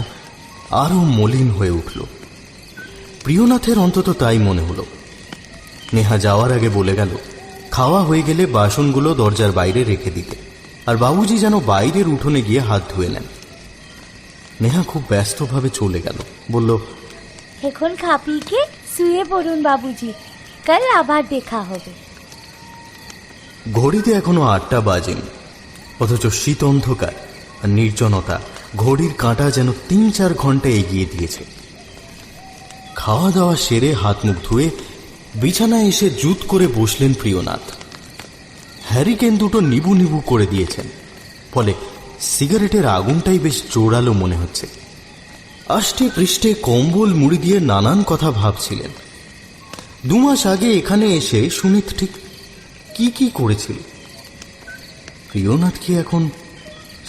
আরো মলিন হয়ে উঠল। প্রিয়নাথের অন্তত তাই মনে হলো। নেহা যাওয়ার আগে বলে গেল, খাওয়া হয়ে গেলে বাসনগুলো দরজার বাইরে রেখে দিতে, আর বাবুজি যেন বাইরের উঠোনে গিয়ে হাত ধুয়ে নেন। নেহা খুব ব্যস্তভাবে চলে গেল। বলল, এখন খা পি কে শুয়ে পড়ুন বাবুজি, কাল আবার দেখা হবে। ঘড়িতে এখনো 8টা বাজেনি, অথচ শীত অন্ধকার আর নির্জনতা ঘড়ির কাঁটা যেন 3-4 ঘন্টা এগিয়ে দিয়েছে। খাওয়া দাওয়া সেরে হাত মুখ ধুয়ে বিছানায় এসে জুত করে বসলেন প্রিয়নাথ। হ্যারিকেন দুটো নিবু নিবু করে দিয়েছেন, ফলে সিগারেটের আগুনটাই বেশ জোরালো মনে হচ্ছে। আষ্টে পৃষ্ঠে কম্বল মুড়ি দিয়ে নানান কথা ভাবছিলেন। 2 মাস আগে এখানে এসে সুনীত ঠিক কি কি করেছিল? প্রিয়নাথ কি এখন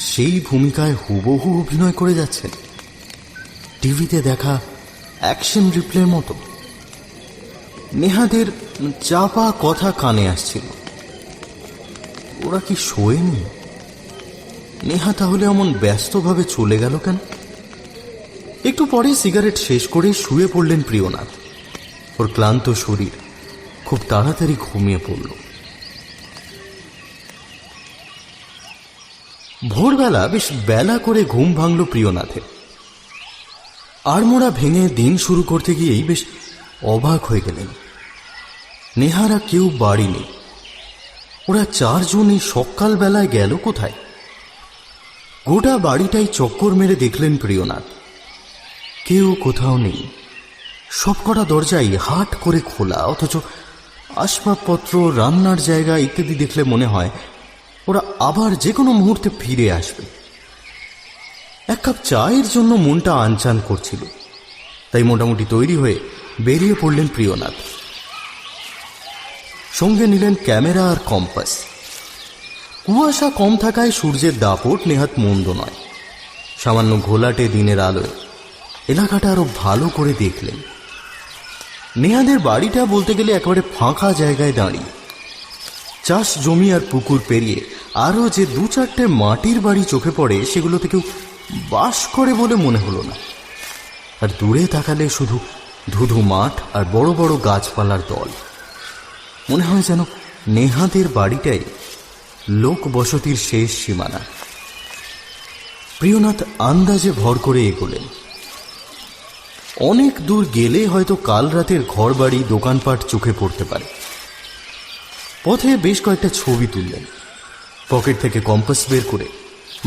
সেই ভূমিকায় হুবহু অভিনয় করে যাচ্ছেন? টিভিতে দেখা অ্যাকশন রিপ্লের মতো। নেহাদের চাপা কথা কানে আসছিল। ওরা কি শোয়েনি? নেহা তাহলে এমন ব্যস্তভাবে চলে গেল কেন? একটু পরে সিগারেট শেষ করে শুয়ে পড়লেন প্রিয়নাথ। ওর ক্লান্ত শরীর খুব তাড়াতাড়ি ঘুমিয়ে পড়ল। ভোরবেলা বেশ বেলা করে ঘুম ভাঙল প্রিয়নাথের। আড়মোড়া ভেঙে দিন শুরু করতে গিয়েই বেশ অবাক হয়ে গেলেন। নেহারা কেউ বাড়ি নেই। ওরা 4 জন এই সকালবেলায় গেল কোথায়? গোটা বাড়িটাই চক্কর মেরে দেখলেন প্রিয়নাথ। কেউ কোথাও নেই। সবকটা দরজাই হাট করে খোলা, অথচ আসবাবপত্র, রান্নার জায়গা ইত্যাদি দেখলে মনে হয় ওরা আবার যে কোনো মুহূর্তে ফিরে আসবে। 1 কাপ চায়ের জন্য মনটা আনচান করছিল, তাই মোটামুটি তৈরি হয়ে বেরিয়ে পড়লেন প্রিয়নাথ। সঙ্গে নিলেন ক্যামেরা আর কম্পাস। কুয়াশা কম থাকায় সূর্যের দাপট নেহাত মন্দ নয়। সামান্য ঘোলাটে দিনের আলোয় এলাকাটা আরো ভালো করে দেখলেন। নেহাদের বাড়িটা বলতে গেলে একেবারে ফাঁকা জায়গায় দাঁড়িয়ে। চাষ জমি আর পুকুর পেরিয়ে আরো যে 2-4টে মাটির বাড়ি চোখে পড়ে, সেগুলোতে কেউ বাস করে বলে মনে হলো না। আর দূরে তাকালে শুধু ধুধু মাঠ আর বড় বড় গাছপালার দল। মনে হয় যেন নেহাদের বাড়িটাই লোক বসতির শেষ সীমানা। প্রিয়নাথ আন্দাজে ভর করে এগোলেন। অনেক দূর গেলে হয়তো কাল রাতের ঘর বাড়ি দোকানপাট চোখে পড়তে পারে। পথে বেশ কয়েকটা ছবি তুললেন। পকেট থেকে কম্পাস বের করে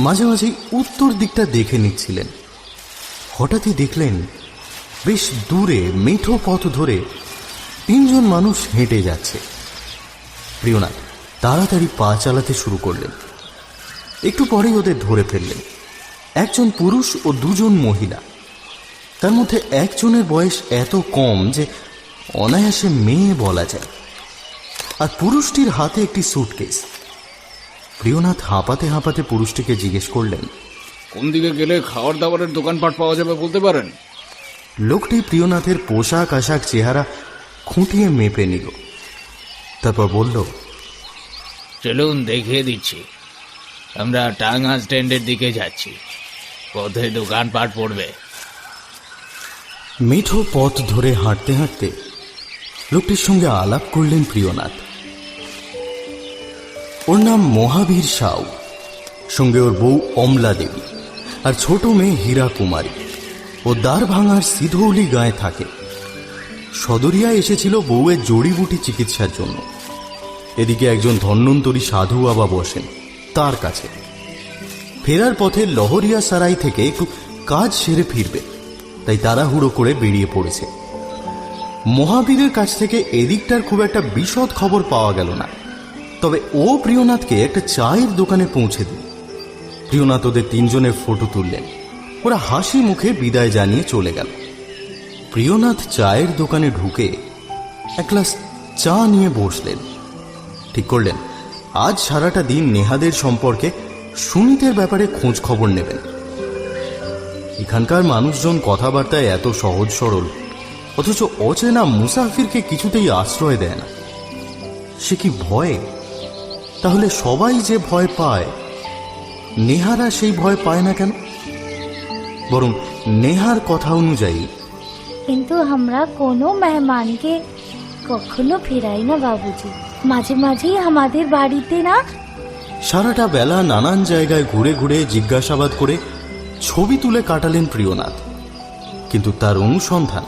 মাঝে মাঝেই উত্তর দিকটা দেখে নিচ্ছিলেন। হঠাৎই দেখলেন বেশ দূরে মেঠো পথ ধরে 3 জন মানুষ হেঁটে যাচ্ছে। প্রিয়নাথ তাড়াতাড়ি পা চালাতে শুরু করলেন। একটু পরেই ওদের ধরে ফেললেন। একজন পুরুষ ও 2 জন মহিলা। তার মধ্যে একজনের বয়স এত কম যে অনায়াসে মেয়ে বলা যায়, আর পুরুষটির হাতে একটি সুটকেস। প্রিয়নাথ হাঁপাতে হাঁপাতে পুরুষটিকে জিজ্ঞেস করলেন, কোন দিকে গেলে খাওয়ার দাওয়ারের দোকানপাট পাওয়া যাবে বলতে পারেন? লোকটি প্রিয়নাথের পোশাক আশাক চেহারা খুঁটিয়ে মেপে নিল। তারপর বলল, চলুন দেখিয়ে দিচ্ছি। আমরা টাঙ্গা স্ট্যান্ডের দিকে যাচ্ছি, পথে দোকানপাট পড়বে। মেঠো পথ ধরে হাঁটতে হাঁটতে লোকটির সঙ্গে আলাপ করলেন প্রিয়নাথ। ওর নাম মহাবীর সাউ, সঙ্গে ওর বউ অমলা দেবী আর ছোট মেয়ে হীরা কুমারী। ও দ্বারভাঙার সিধৌলি গায়ে থাকে। সদরিয়া এসেছিল বউয়ের জড়িবুটি চিকিৎসার জন্য। এদিকে একজন ধন্বন্তরী সাধু বাবা বসেন তার কাছে। ফেরার পথে লহরিয়া সারাই থেকে একটু কাজ সেরে ফিরবে, তাই তাড়াহুড়ো করে বেরিয়ে পড়েছে। মহাবীরের কাছ থেকে এদিকটার খুব একটা বিশদ খবর পাওয়া গেল না, তবে ও প্রিয়নাথকে একটা চায়ের দোকানে পৌঁছে দিল। প্রিয়নাথ ওদের 3 জনের ফটো তুললেন। ওরা হাসি মুখে বিদায় জানিয়ে চলে গেল। প্রিয়নাথ চায়ের দোকানে ঢুকে এক গ্লাস চা নিয়ে বসলেন। ঠিক করলেন আজ সারাটা দিন নেহাদের সম্পর্কে সুনীতের ব্যাপারে খোঁজ খবর নেবেন। এখানকার মানুষজন কথাবার্তায় এত সহজ সরল, অথচ অচেনা মুসাফিরকে কিছুতেই আশ্রয় দেয় না। সে কি ভয়ে? তাহলে সবাই যে ভয় পায়, নেহারা সেই ভয় পায় না কেন? বরং নেহার কথা অনুযায়ী কিন্তু আমরা কোনো মেহমানকে কখনো ফেরাই না বাবুজি। মাঝে মাঝেই আমাদের বাড়িতে না। সারাটা বেলা নানান জায়গায় ঘুরে ঘুরে জিজ্ঞাসাবাদ করে ছবি তুলে কাটালেন প্রিয়নাথ, কিন্তু তার অনুসন্ধান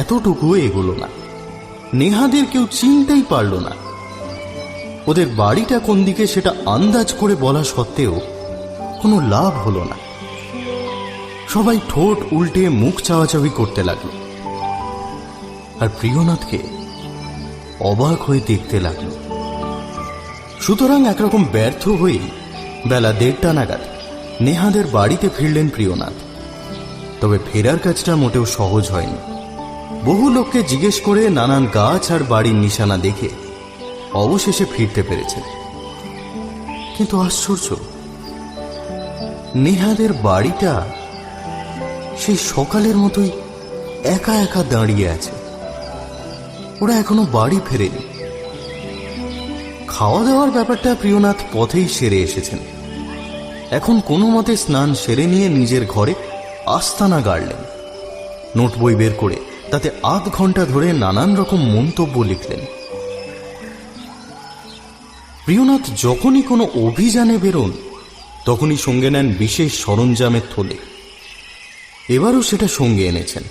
এতটুকু এগোলো না। নেহাদের কেউ চিনতেই পারল না। ওদের বাড়িটা কোন দিকে সেটা আন্দাজ করে বলা সত্ত্বেও কোনো লাভ হলো না। সবাই ঠোঁট উল্টে মুখ চাওয়াচাওয়ি করতে লাগলো, আর প্রিয়নাথকে অবাক হয়ে দেখতে লাগলো। সুতরাং একরকম ব্যর্থ হয়ে বেলা 1:30 নাগাদ নেহাদের বাড়িতে ফিরলেন প্রিয়নাথ। তবে ফেরার কাজটা মোটেও সহজ হয়নি। বহু লোককে জিজ্ঞেস করে নানান গাছ আর বাড়ির নিশানা দেখে অবশেষে ফিরতে পেরেছে। কিন্তু আশ্চর্য, নেহাদের বাড়িটা সেই সকালের মতোই একা একা দাঁড়িয়ে আছে। ওরা এখনো বাড়ি ফেরেনি। খাওয়া দাওয়ার ব্যাপারটা প্রিয়নাথ পথেই সেরে এসেছেন। এখন কোনো মতে স্নান সেরে নিয়ে নিজের ঘরে আস্তানা গাড়লেন। নোট বই বের করে তাতে আধ ঘন্টা ধরে নানান রকম মন্তব্য লিখলেন। প্রিয়নাথ যখনই কোনো অভিযানে বেরোন তখনই সঙ্গে নেন বিশেষ সরঞ্জামের থলে। এবারও সেটা সঙ্গে এনেছেন।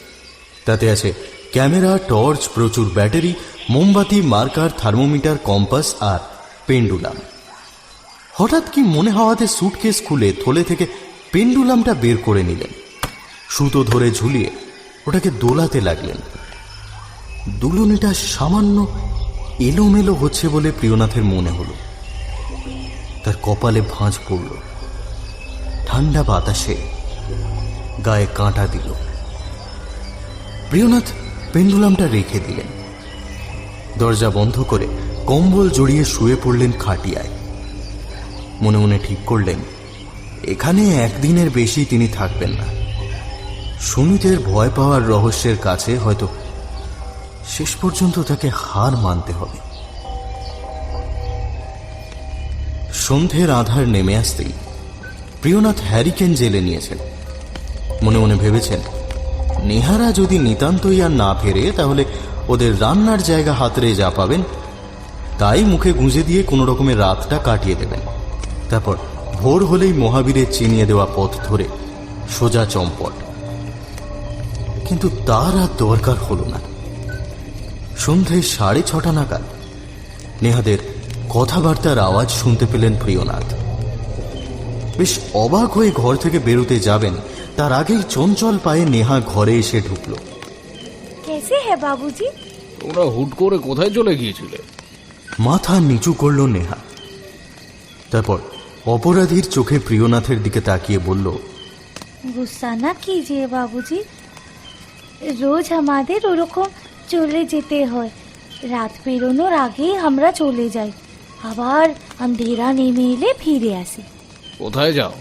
তাতে আছে ক্যামেরা, টর্চ, প্রচুর ব্যাটারি, মোমবাতি, মার্কার, থার্মোমিটার, কম্পাস আর পেন্ডুলাম। হঠাৎ কি মনে হওয়াতে সুটকেস খুলে থলে থেকে পেন্ডুলামটা বের করে নিলেন। সুতো ধরে ঝুলিয়ে ওটাকে দোলাতে লাগলেন। দুলুনিটা সামান্য এলোমেলো হচ্ছে বলে প্রিয়নাথের মনে হলো। তার কপালে ভাঁজ পড়ল। ঠান্ডা বাতাসে গায়ে কাঁটা দিল। প্রিয়নাথ পেন্ডুলামটা রেখে দিলেন। দরজা বন্ধ করে কম্বল জড়িয়ে শুয়ে পড়লেন খাটিয়ায়। মনে মনে ঠিক করলেন এখানে একদিনের বেশি তিনি থাকবেন না। সুনীতের ভয় পাওয়ার রহস্যের কাছে হয়তো শেষ পর্যন্ত তাকে হার মানতে হবে। সন্ধ্যের আধার নেমে আসতেই প্রিয়নাথ হ্যারিকেন জেলে নিয়েছেন। মনে মনে ভেবেছেন নেহারা যদি নিতান্তই আর না ফেরে তাহলে ওদের রান্নার জায়গা হাতড়ে যা পাবেন তাই মুখে গুঁজে দিয়ে কোনো রকমের রাতটা কাটিয়ে দেবেন। তারপর ভোর হলেই মহাবীরের চিনিয়ে দেওয়া পথ ধরে সোজা চম্পট। কিন্তু তার আর দরকার হলো না। সন্ধে 6:30 নাগাদ নেহাদের কথাবার্তার আওয়াজ শুনতে পেলেন প্রিয়নাথ। বেশ অবাক হয়ে ঘর থেকে বেরোতে যাবেন, তার আগেই চঞ্চল পায়ে নেহা ঘরে এসে ঢুকল। कैसे है बाबूजी? তোমরা হুট করে কোথায় চলে গিয়েছিলে? মাথা নিচু করল নেহা। তারপর অপরাধীর চোখে প্রিয়নাথের দিকে তাকিয়ে বলল, गुस्सा ना कीजिए बाबूजी, रोज আমাদের ওরকম চলে যেতে হয়। রাত পেরোনোর আগেই আমরা চলে যাই, আবার আন্ধেরা নেমে এলে ফিরে আসি। কোথায় যাও?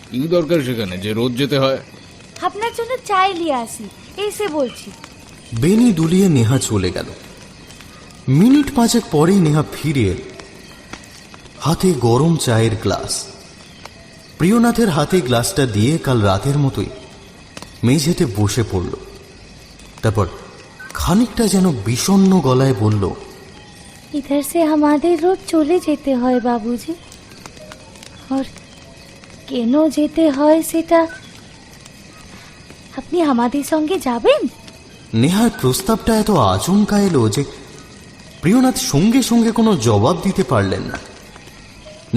কি দরকার সেখানে যে রোজ যেতে হয়? আপনার জন্য চাই নিয়ে আসি, এসে বলছি। বেনি দুলিয়ে নেহা চলে গেল। মিনিট 5 পরেই নেহা ফিরে এল, হাতে গরম চায়ের গ্লাস। প্রিয়নাথের হাতে গ্লাসটা দিয়ে কাল রাতের মতোই মেঝেতে বসে পড়ল। তারপর খানিকটা যেন বিষণ্ণ গলায় বলল, इधर से আমাদের রোজ চলে যেতে হয় বাবুজি, আর কেন যেতে হয় সেটা আপনি আমাদের সঙ্গে যাবেন? নেহার প্রস্তাবটা এত আচমকা এলো যে প্রিয়নাথ সঙ্গে সঙ্গে কোনো জবাব দিতে পারলেন না।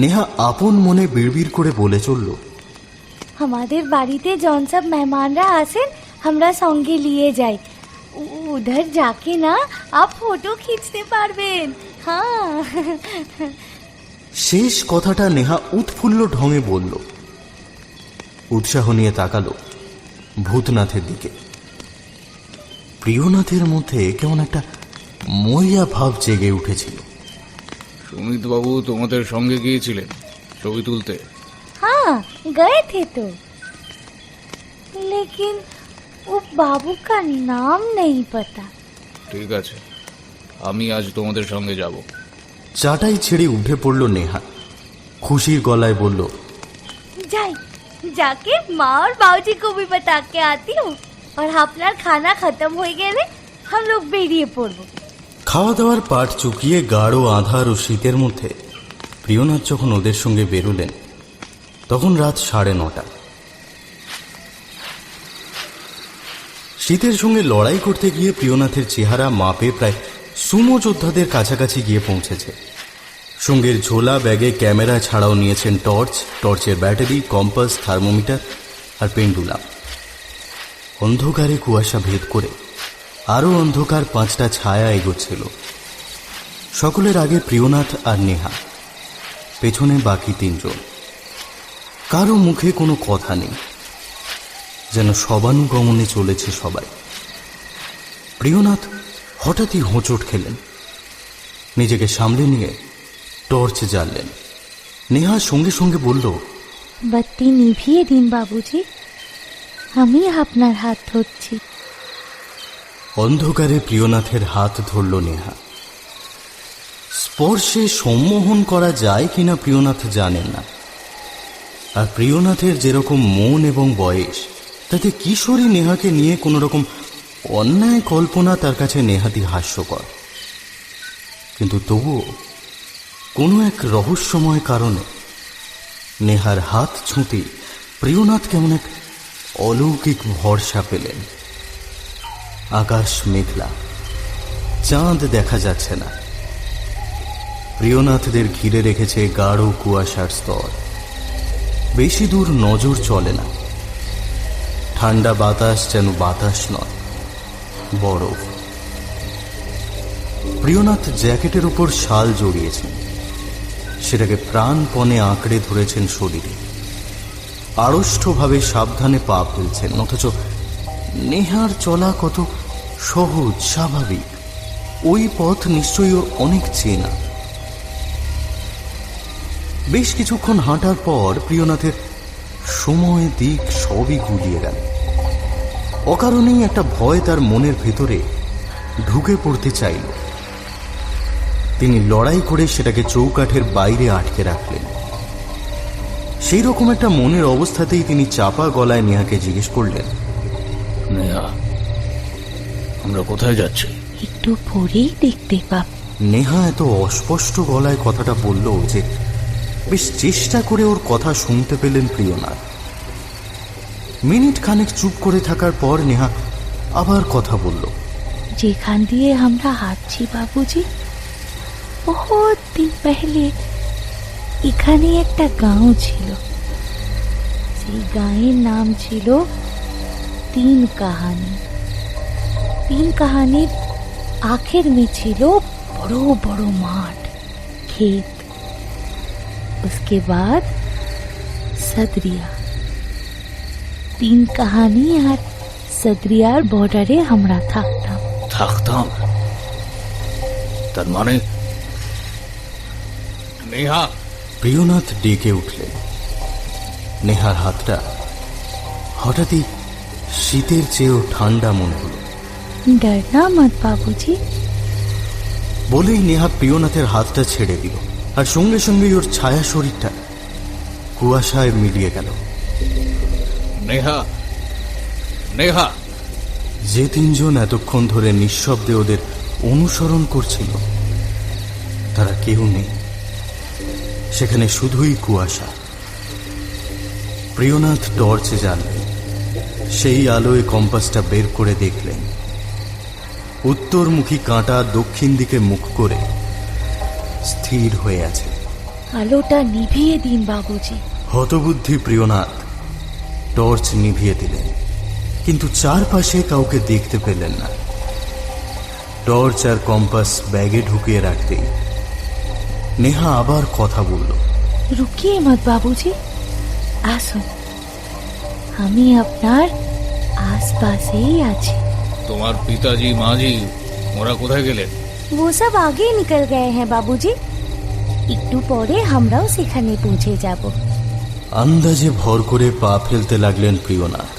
নেহা আপন মনে বিড়বিড় করে বলে চলল, আমাদের বাড়িতে জন সব মেহমানরা আসেন আমরা সঙ্গে নিয়ে যাই, উধর যাকে না আপ ফটো খিঁচতে পারবেন। হ্যাঁ, শেষ কথাটা নেহা উৎফুল্ল ঢঙে বলল। উৎসাহ নিয়ে তাকালো ভূতনাথের দিকে। প্রিয়নাথের মধ্যে কেমন একটা মরিয়া ভাব জেগে উঠেছিল। সুমিত বাবু তোমাদের সঙ্গে গিয়েছিলেন ছবি তুলতে? हाँ गए थे तो, लेकिन वो बाबू का नाम नहीं पता। ঠিক আছে, আমি আজ তোমাদের সঙ্গে যাব। চাটাই ছেড়ে উঠে পড়ল নেহা। খুশির গলায় বলল, जाए जाके माँ और बाबूजी को भी बता के आती हूँ, और अपना खाना खत्म हो गए हम लोग बेरिए पड़बो। খাওয়া দাওয়ার পাট চুকিয়ে গাঢ় আঁধার ও শীতের মধ্যে প্রিয়নাথ যখন ওদের সঙ্গে বেরোলেন তখন রাত 9:30। শীতের সঙ্গে লড়াই করতে গিয়ে প্রিয়নাথের চেহারা মাপে প্রায় সুমো যোদ্ধাদের কাছাকাছি গিয়ে পৌঁছেছে। সঙ্গের ঝোলা ব্যাগে ক্যামেরা ছাড়াও নিয়েছেন টর্চ, টর্চের ব্যাটারি, কম্পাস, থার্মোমিটার আর পেন্ডুলাম। অন্ধকারে কুয়াশা ভেদ করে আরও অন্ধকার 5টা ছায়া এগোচ্ছিল। সকলের আগে প্রিয়নাথ আর নেহা, পেছনে বাকি 3 জন। কারো মুখে কোনো কথা নেই, যেন সবানুগমনে চলেছে সবাই। প্রিয়নাথ হঠাৎই হোঁচট খেলেন। নিজেকে সামলে নিয়ে টর্চ জ্বাললেন। নেহা সঙ্গে সঙ্গে বলল, बत्ती নিভিয়ে দিন বাবুজি, আমি আপনার হাত ধরছি। অন্ধকারে প্রিয়নাথের হাত ধরল নেহা। স্পর্শে সম্মোহন করা যায় কিনা প্রিয়নাথ জানেন না। আর প্রিয়নাথের যেরকম মন এবং বয়স, তাতে কিশোরী নেহাকে নিয়ে কোনো রকম অন্যায় কল্পনা তার কাছে নেহাতি হাস্যকর। কিন্তু তবুও কোনো এক রহস্যময় কারণে নেহার হাত ছুঁতে প্রিয়নাথ কেমন এক অলৌকিক ভরসা পেলেন। আকাশ মেঘলা, চাঁদ দেখা যাচ্ছে না। প্রিয়নাথদের ঘিরে রেখেছে গাঢ় কুয়াশার স্তর। বেশি দূর নজর চলে না। ঠান্ডা বাতাস যেন বাতাস নয়, বরফ। প্রিয়নাথ জ্যাকেটের উপর শাল জড়িয়েছেন, সেটাকে প্রাণপণে আঁকড়ে ধরেছেন শরীরে। আড়ষ্টভাবে সাবধানে পা ফেলছেন, অথচ নেহার চলা কত সহজ স্বাভাবিক। ওই পথ নিশ্চয়ই ওর অনেক চেনা। বেশ কিছুক্ষণ হাঁটার পর প্রিয়নাথের সময় দিক সবই গুলিয়ে গেল। অকারণেই একটা ভয় তার মনের ভেতরে ঢুকে পড়তে চাইল। তিনি লড়াই করে সেটাকে চৌকাঠের বাইরে আটকে রাখলেন। সেই রকম একটা মনের অবস্থাতেই তিনি চাপা গলায় নেহাকে জিজ্ঞেস করলেন, নেহা, আমরা কোথায় যাচ্ছি? একটু পরেই দেখতে পাব। নেহা এত অস্পষ্ট গলায় কথাটা বলল যে বেশ চেষ্টা করে ওর কথা শুনতে পেলেন প্রিয়নাথ। মিনিট খানেক চুপ করে থাকার পর নেহা আবার কথা বলল। যেখান দিয়ে আমরা হাঁটছি বাবুজি, বহুত দিন পহলে এখানে একটা গাঁও ছিল। সেই গাঁয়ের নাম ছিল তিন কাহানি। তিন কাহানির আখের में ছিল বড় বড় মাঠ, खेत। उसके बाद सदरिया। তিন কাহানি আর সদরিয়ার বর্ডারে আমরা থাকতাম। থাকতাম? তার মানে নেহা? প্রিয়নাথ ডেকে উঠলেন। নেহার হাতটা হঠাৎই শীতের চেয়েও ঠান্ডা মনে হলো। डरना मत बाबूजी। বলেই নেহা প্রিয়নাথের হাতটা ছেড়ে দিল, আর সঙ্গে সঙ্গেই ওর ছায়া শরীরটা কুয়াশায় মিলিয়ে গেল। নেহা, নেহা! যে তিনজন এতক্ষণ ধরে নিঃশব্দে ওদের অনুসরণ করছিল তারা কেউ নেই, সেখানে শুধুই কুয়াশা। প্রিয়নাথ টর্চে জ্বাললেন। সেই আলোয় কম্পাসটা বের করে দেখলেন উত্তরমুখী কাঁটা দক্ষিণ দিকে মুখ করে স্থির হয়ে আছে। আলোটা নিভিয়ে দিন বাবুজি। হতবুদ্ধি প্রিয়নাথ টর্চ নিভিয়ে দিলেন, কিন্তু চারপাশে কাউকে দেখতে পেলেন না। টর্চ আর কম্পাস ব্যাগে ঢুকিয়ে রাখতেই নেহা আবার কথা বলল। रुकिए मत बाबूजी, আসুন, আমি আপনার আশপাশেই আছি। তোমার পিতাজি মাঝি ওরা কোথায় গেলেন? वो सब आगे निकल गए हैं बाबूजी। একটু পরে আমরাও সেখানে পৌঁছে যাব। আন্দাজে ভর করে পা ফেলতে লাগলেন প্রিয়নাথ।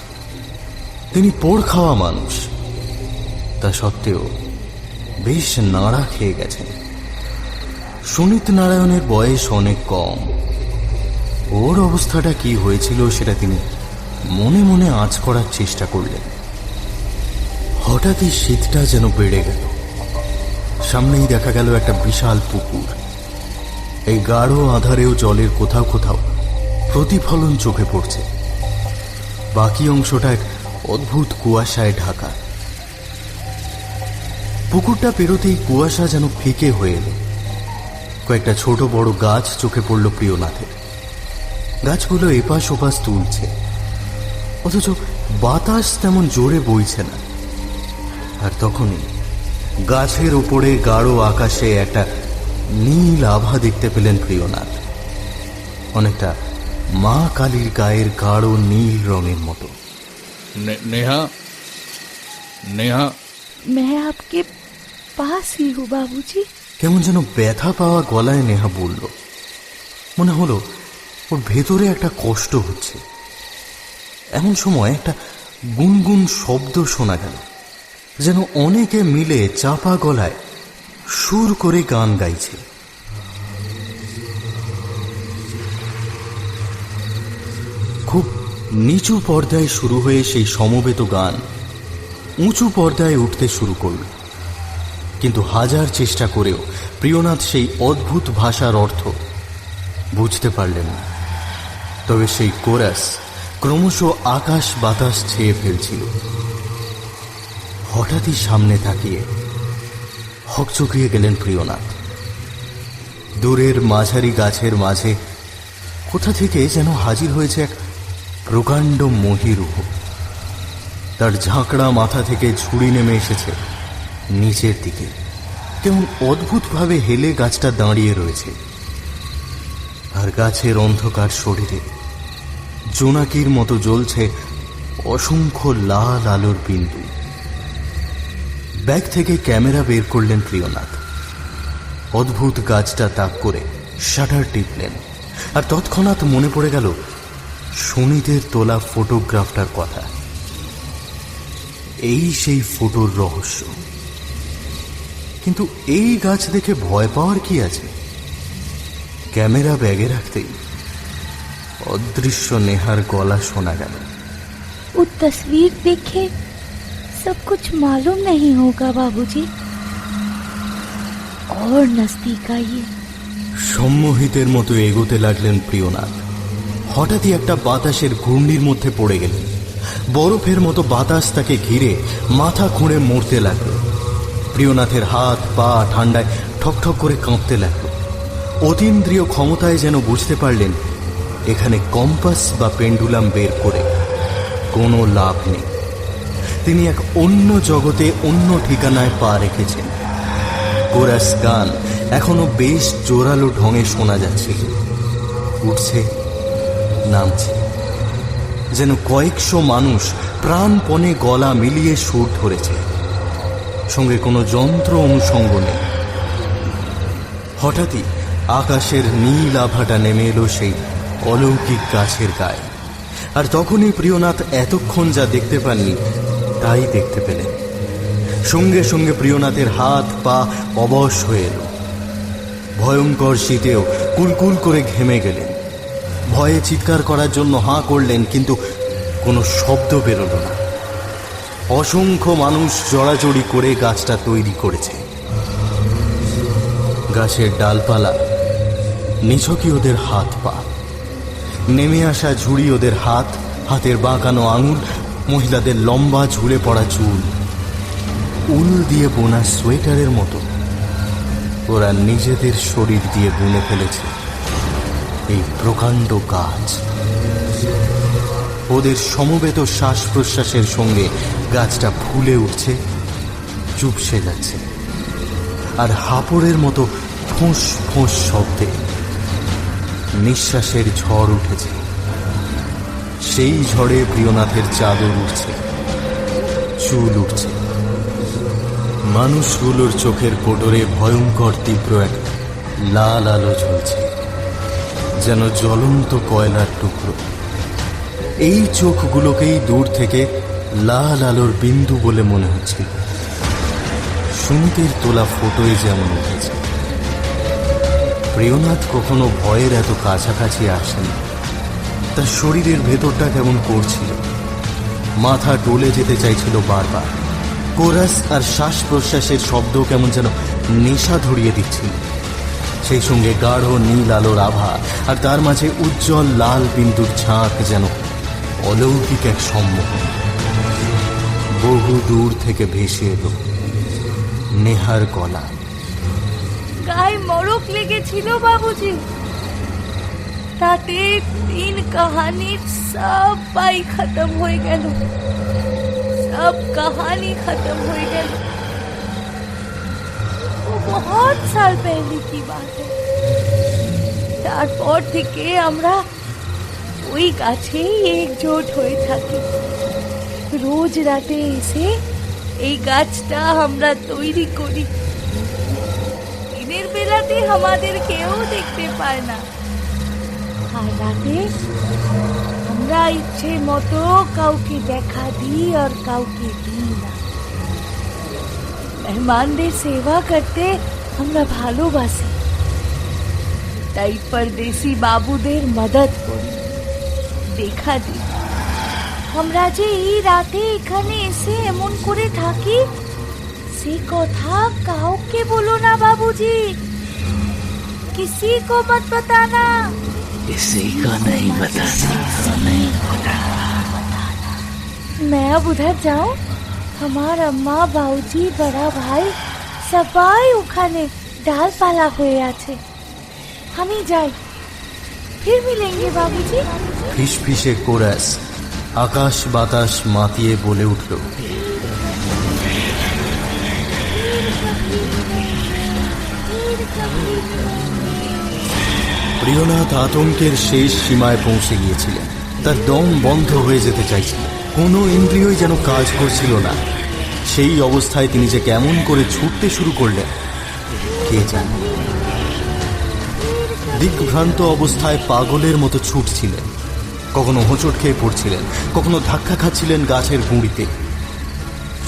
তিনি পোড় খাওয়া মানুষ, তা সত্ত্বেও বেশ নাড়া খেয়ে গেছেন। সুনীত নারায়ণের বয়স অনেক কম। ওর অবস্থাটা কি হয়েছিল সেটা তিনি মনে মনে আঁচ করার চেষ্টা করলেন। হঠাৎই শীতটা যেন বেড়ে গেল। সামনেই দেখা গেল একটা বিশাল পুকুর। এই গাঢ় আধারেও জলের কোথাও কোথাও প্রতিফলন চোখে পড়ছে। বাকি অংশটা এক অদ্ভুত কুয়াশায় ঢাকা। পুকুরটা পেরোতেই কুয়াশা যেন ফিকে হয়ে এলো। কয়েকটা ছোট বড় গাছ চোখে পড়ল প্রিয়নাথের। গাছগুলো এপাশ ওপাশ তুলছে, অথচ বাতাস তেমন জোরে বইছে না। আর তখনই গাছের ওপরে গাঢ় আকাশে একটা নীল আভা দেখতে পেলেন প্রিয়নাথ, অনেকটা মা কালীর গায়ের গাঢ় নীল রঙের মতো। নেহা, নেহা! मैं आपके पास ही हूँ बाबूजी। কেমন যেন ব্যথা পাওয়া গলায় নেহা বলল। মনে হলো ওর ভেতরে একটা কষ্ট হচ্ছে। এমন সময় একটা গুনগুন শব্দ শোনা গেল, যেন অনেকে মিলে চাপা গলায় সুর করে গান গাইছে। খুব নিচু পর্দায় শুরু হয়ে সেই সমবেত গান উঁচু পর্দায় উঠতে শুরু করল। কিন্তু হাজার চেষ্টা করেও প্রিয়নাথ সেই অদ্ভুত ভাষার অর্থ বুঝতে পারলেন না। তবে সেই কোরাস ক্রমশ আকাশ বাতাস ছেয়ে ফেলছিল। হঠাৎই সামনে তাকিয়ে হকচকিয়ে গেলেন প্রিয়নাথ। দূরের মাঝারি গাছের মাঝে কোথা থেকে যেন হাজির হয়েছে এক প্রকাণ্ড মহিরুহ। তার ঝাঁকড়া মাথা থেকে ঝুড়ি নেমে এসেছে নিচের দিকে। কেমন অদ্ভুতভাবে হেলে গাছটা দাঁড়িয়ে রয়েছে, আর গাছের অন্ধকার শরীরে জোনাকির মতো জ্বলছে অসংখ্য লাল আলোর বিন্দু। ব্যাগ থেকে ক্যামেরা বের করলেন প্রিয়নাথ। অদ্ভুত গাছটা তাক করে শাটার টিপলেন, আর তৎক্ষণাৎ মনে পড়ে গেল সুনীতের তোলা ফটোগ্রাফটার কথা। এই সেই ফটোর রহস্য। কিন্তু এই গাছ দেখে ভয় পাওয়ার কি আছে? ক্যামেরা ব্যাগে রাখতেই অদৃশ্য নেহার গলা শোনা গেল। वो तस्वीर देखे सब कुछ मालूम नहीं होगा बाबूजी। और नजदीक आइए। সম্মোহিতের মতো এগোতে লাগলেন প্রিয়নাথ। হঠাৎই একটা বাতাসের ঘূর্ণির মধ্যে পড়ে গেলেন। বরফের মতো বাতাস তাকে ঘিরে মাথা খুঁড়ে মরতে লাগলো। প্রিয়নাথের হাত পা ঠান্ডায় ঠকঠক করে কাঁপতে লাগলো। অতীন্দ্রিয় ক্ষমতায় যেন বুঝতে পারলেন এখানে কম্পাস বা পেন্ডুলাম বের করে কোনো লাভ নেই। তিনি এক অন্য জগতে অন্য ঠিকানায় পা রেখেছেন। কোরাস গান এখনো বেশ জোরালো ঢঙে শোনা যাচ্ছে, উঠছে নামছে, যেন কয়েকশো মানুষ প্রাণপণে গলা মিলিয়ে সুর ধরেছে, সঙ্গে কোনো যন্ত্র অনুষঙ্গ নেই। হঠাৎই আকাশের নীল আভাটা নেমে এলো সেই অলৌকিক গাছের গায়ে, আর তখনই প্রিয়নাথ এতক্ষণ যা দেখতে পাননি তাই দেখতে পেলেন। সঙ্গে সঙ্গে প্রিয়নাথের হাত পা অবশ হয়ে এলো। ভয়ঙ্কর শীতেও কুলকুল করে ঘেমে গেলেন। ভয়ে চিৎকার করার জন্য হাঁ করলেন, কিন্তু কোনো শব্দ বেরোল না। অসংখ্য মানুষ জড়াজড়ি করে গাছটা তৈরি করেছে। গাছের ডালপালা, নিছকই ওদের হাত পা, নেমে আসা ঝুড়ি ওদের হাত, হাতের বাঁকানো আঙুল, মহিলাদের লম্বা ঝুলে পড়া চুল, উল দিয়ে বোনা সোয়েটারের মতো ওরা নিজেদের শরীর দিয়ে বুনে ফেলেছে এই প্রকাণ্ড গাছ। ওদের সমবেত শ্বাস প্রশ্বাসের সঙ্গে গাছটা ফুলে উঠছে, চুপসে যাচ্ছে, আর হাঁপড়ের মতো ফোঁস ফোঁস শব্দে নিঃশ্বাসের ঝড় উঠেছে। সেই ঝড়ে প্রিয়নাথের চাদর উঠছে, চুল উঠছে। মানুষগুলোর চোখের কোটরে ভয়ঙ্কর তীব্র এক লাল আলো জ্বলছে, যেন জ্বলন্ত কয়লার টুকরো। এই চোখগুলোকেই দূর থেকে লাল আলোর বিন্দু বলে মনে হচ্ছিল। সুমিতের তোলা ফটোয় যেমন উঠেছে। প্রিয়নাথ কখনো ভয়ের এত কাছাকাছি আসেনি। তার শরীরের ভেতরটা কেমন করছিল, মাথা ডলে যেতে চাইছিল বারবার। কোরাস আর শ্বাস প্রশ্বাসের শব্দ কেমন যেন নেশা ধরিয়ে দিচ্ছিল। সেই সঙ্গে গাঢ় নীল আলোর আভা, আর তার মাঝে উজ্জ্বল লাল বিন্দুর ঝাঁক, যেন অলৌকিক এক সম্মোহন। বহু দূর থেকে ভেসে এলো নেহার গলা। গায়ে মরক লেগেছিল বাবুজি, তাতে দিন কাহানির সব পাই খতম হয়ে গেল, সব कहानी खत्म हो गई। वो बहुत साल पहले की बात है। তারপর থেকে আমরা ওই গাছেই একজোট হয়ে থাকি। রোজ রাতে এসে এই গাছটা আমরা তৈরি করি। দিনের বেলাতে আমাদের কেউ দেখতে পায় না, আর রাতে আমরা ইচ্ছে মতো কাউকে দেখা দিই আর কাউকে দিই না। মেহমানদের সেবা করতে আমরা ভালোবাসি, তাই পরদেশি বাবুদের মদদ করি, দেখা দিই। আমরা যে এই রাতে এখানে এসে এমন করে থাকি, সে কথা কাউকে বলো না বাবুজি, किसी को मत बताना। किसी को नहीं बताना, नहीं बताना। मैं अब उधर जाऊं? हमार अम्मा बाबूजी बड़ा भाई सबाई उखाने डालपाला हुए आछे। हम ही जाए, फिर मिलेंगे बाबूजी। ফিসফিসে কোরাস আকাশ বাতাস মাতিয়ে বলে উঠল, প্রিয়নাথ আতঙ্কের শেষ সীমায় পৌঁছে গিয়েছিলেন। তার দম বন্ধ হয়ে যেতে চাইছিল, কোনো ইন্দ্রিয়ই যেন কাজ করছিল না। সেই অবস্থায় তিনি যে কেমন করে ছুটতে শুরু করলেন কে জানে। দিগ্ভ্রান্ত অবস্থায় পাগলের মতো ছুটছিলেন, কখনো হোঁচট খেয়ে পড়ছিলেন, কখনো ধাক্কা খাচ্ছিলেন গাছের গুঁড়িতে।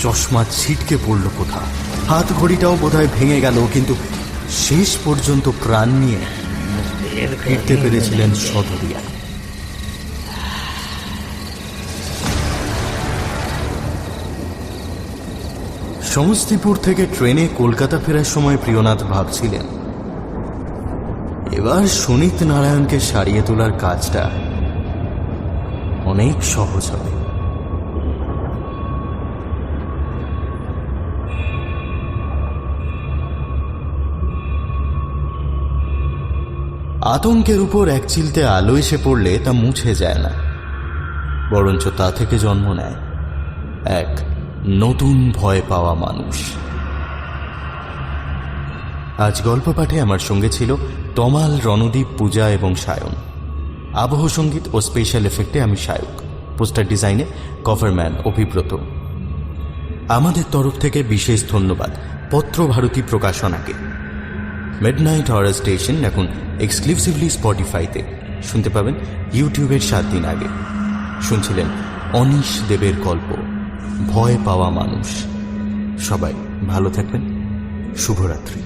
চশমা ছিটকে পড়ল কোথাও, হাত ঘড়িটাও বোধহয় ভেঙে গেল, কিন্তু শেষ পর্যন্ত প্রাণ নিয়ে ফিরতে পেরেছিলেন সদরিয়া। সমস্তিপুর থেকে ট্রেনে কলকাতা ফেরার সময় প্রিয়নাথ ভাবছিলেন, এবার সুনীত নারায়ণকে সারিয়ে তোলার কাজটা অনেক সহজ হবে। আতঙ্কের উপর এক চিলতে আলো এসে পড়লে তা মুছে যায় না, বরঞ্চ তা থেকে জন্ম নেয় এক নতুন ভয় পাওয়া মানুষ। আজ গল্প পাঠে আমার সঙ্গে ছিল তমাল, রণদীপ, পূজা এবং সায়ন। আবহ সঙ্গীত ও স্পেশাল এফেক্টে আমি সায়ক। পোস্টার ডিজাইনে কভারম্যান অভিব্রত। আমাদের তরফ থেকে বিশেষ ধন্যবাদ পত্রভারতী প্রকাশনাকে। মিডনাইট হরর স্টেশন এখন এক্সক্লুসিভলি স্পটিফাইতে শুনতে পাবেন ইউটিউবের 7 দিন আগে। শুনছিলেন অনিশ দেবের গল্প ভয় পাওয়া মানুষ। সবাই ভালো থাকবেন। শুভরাত্রি।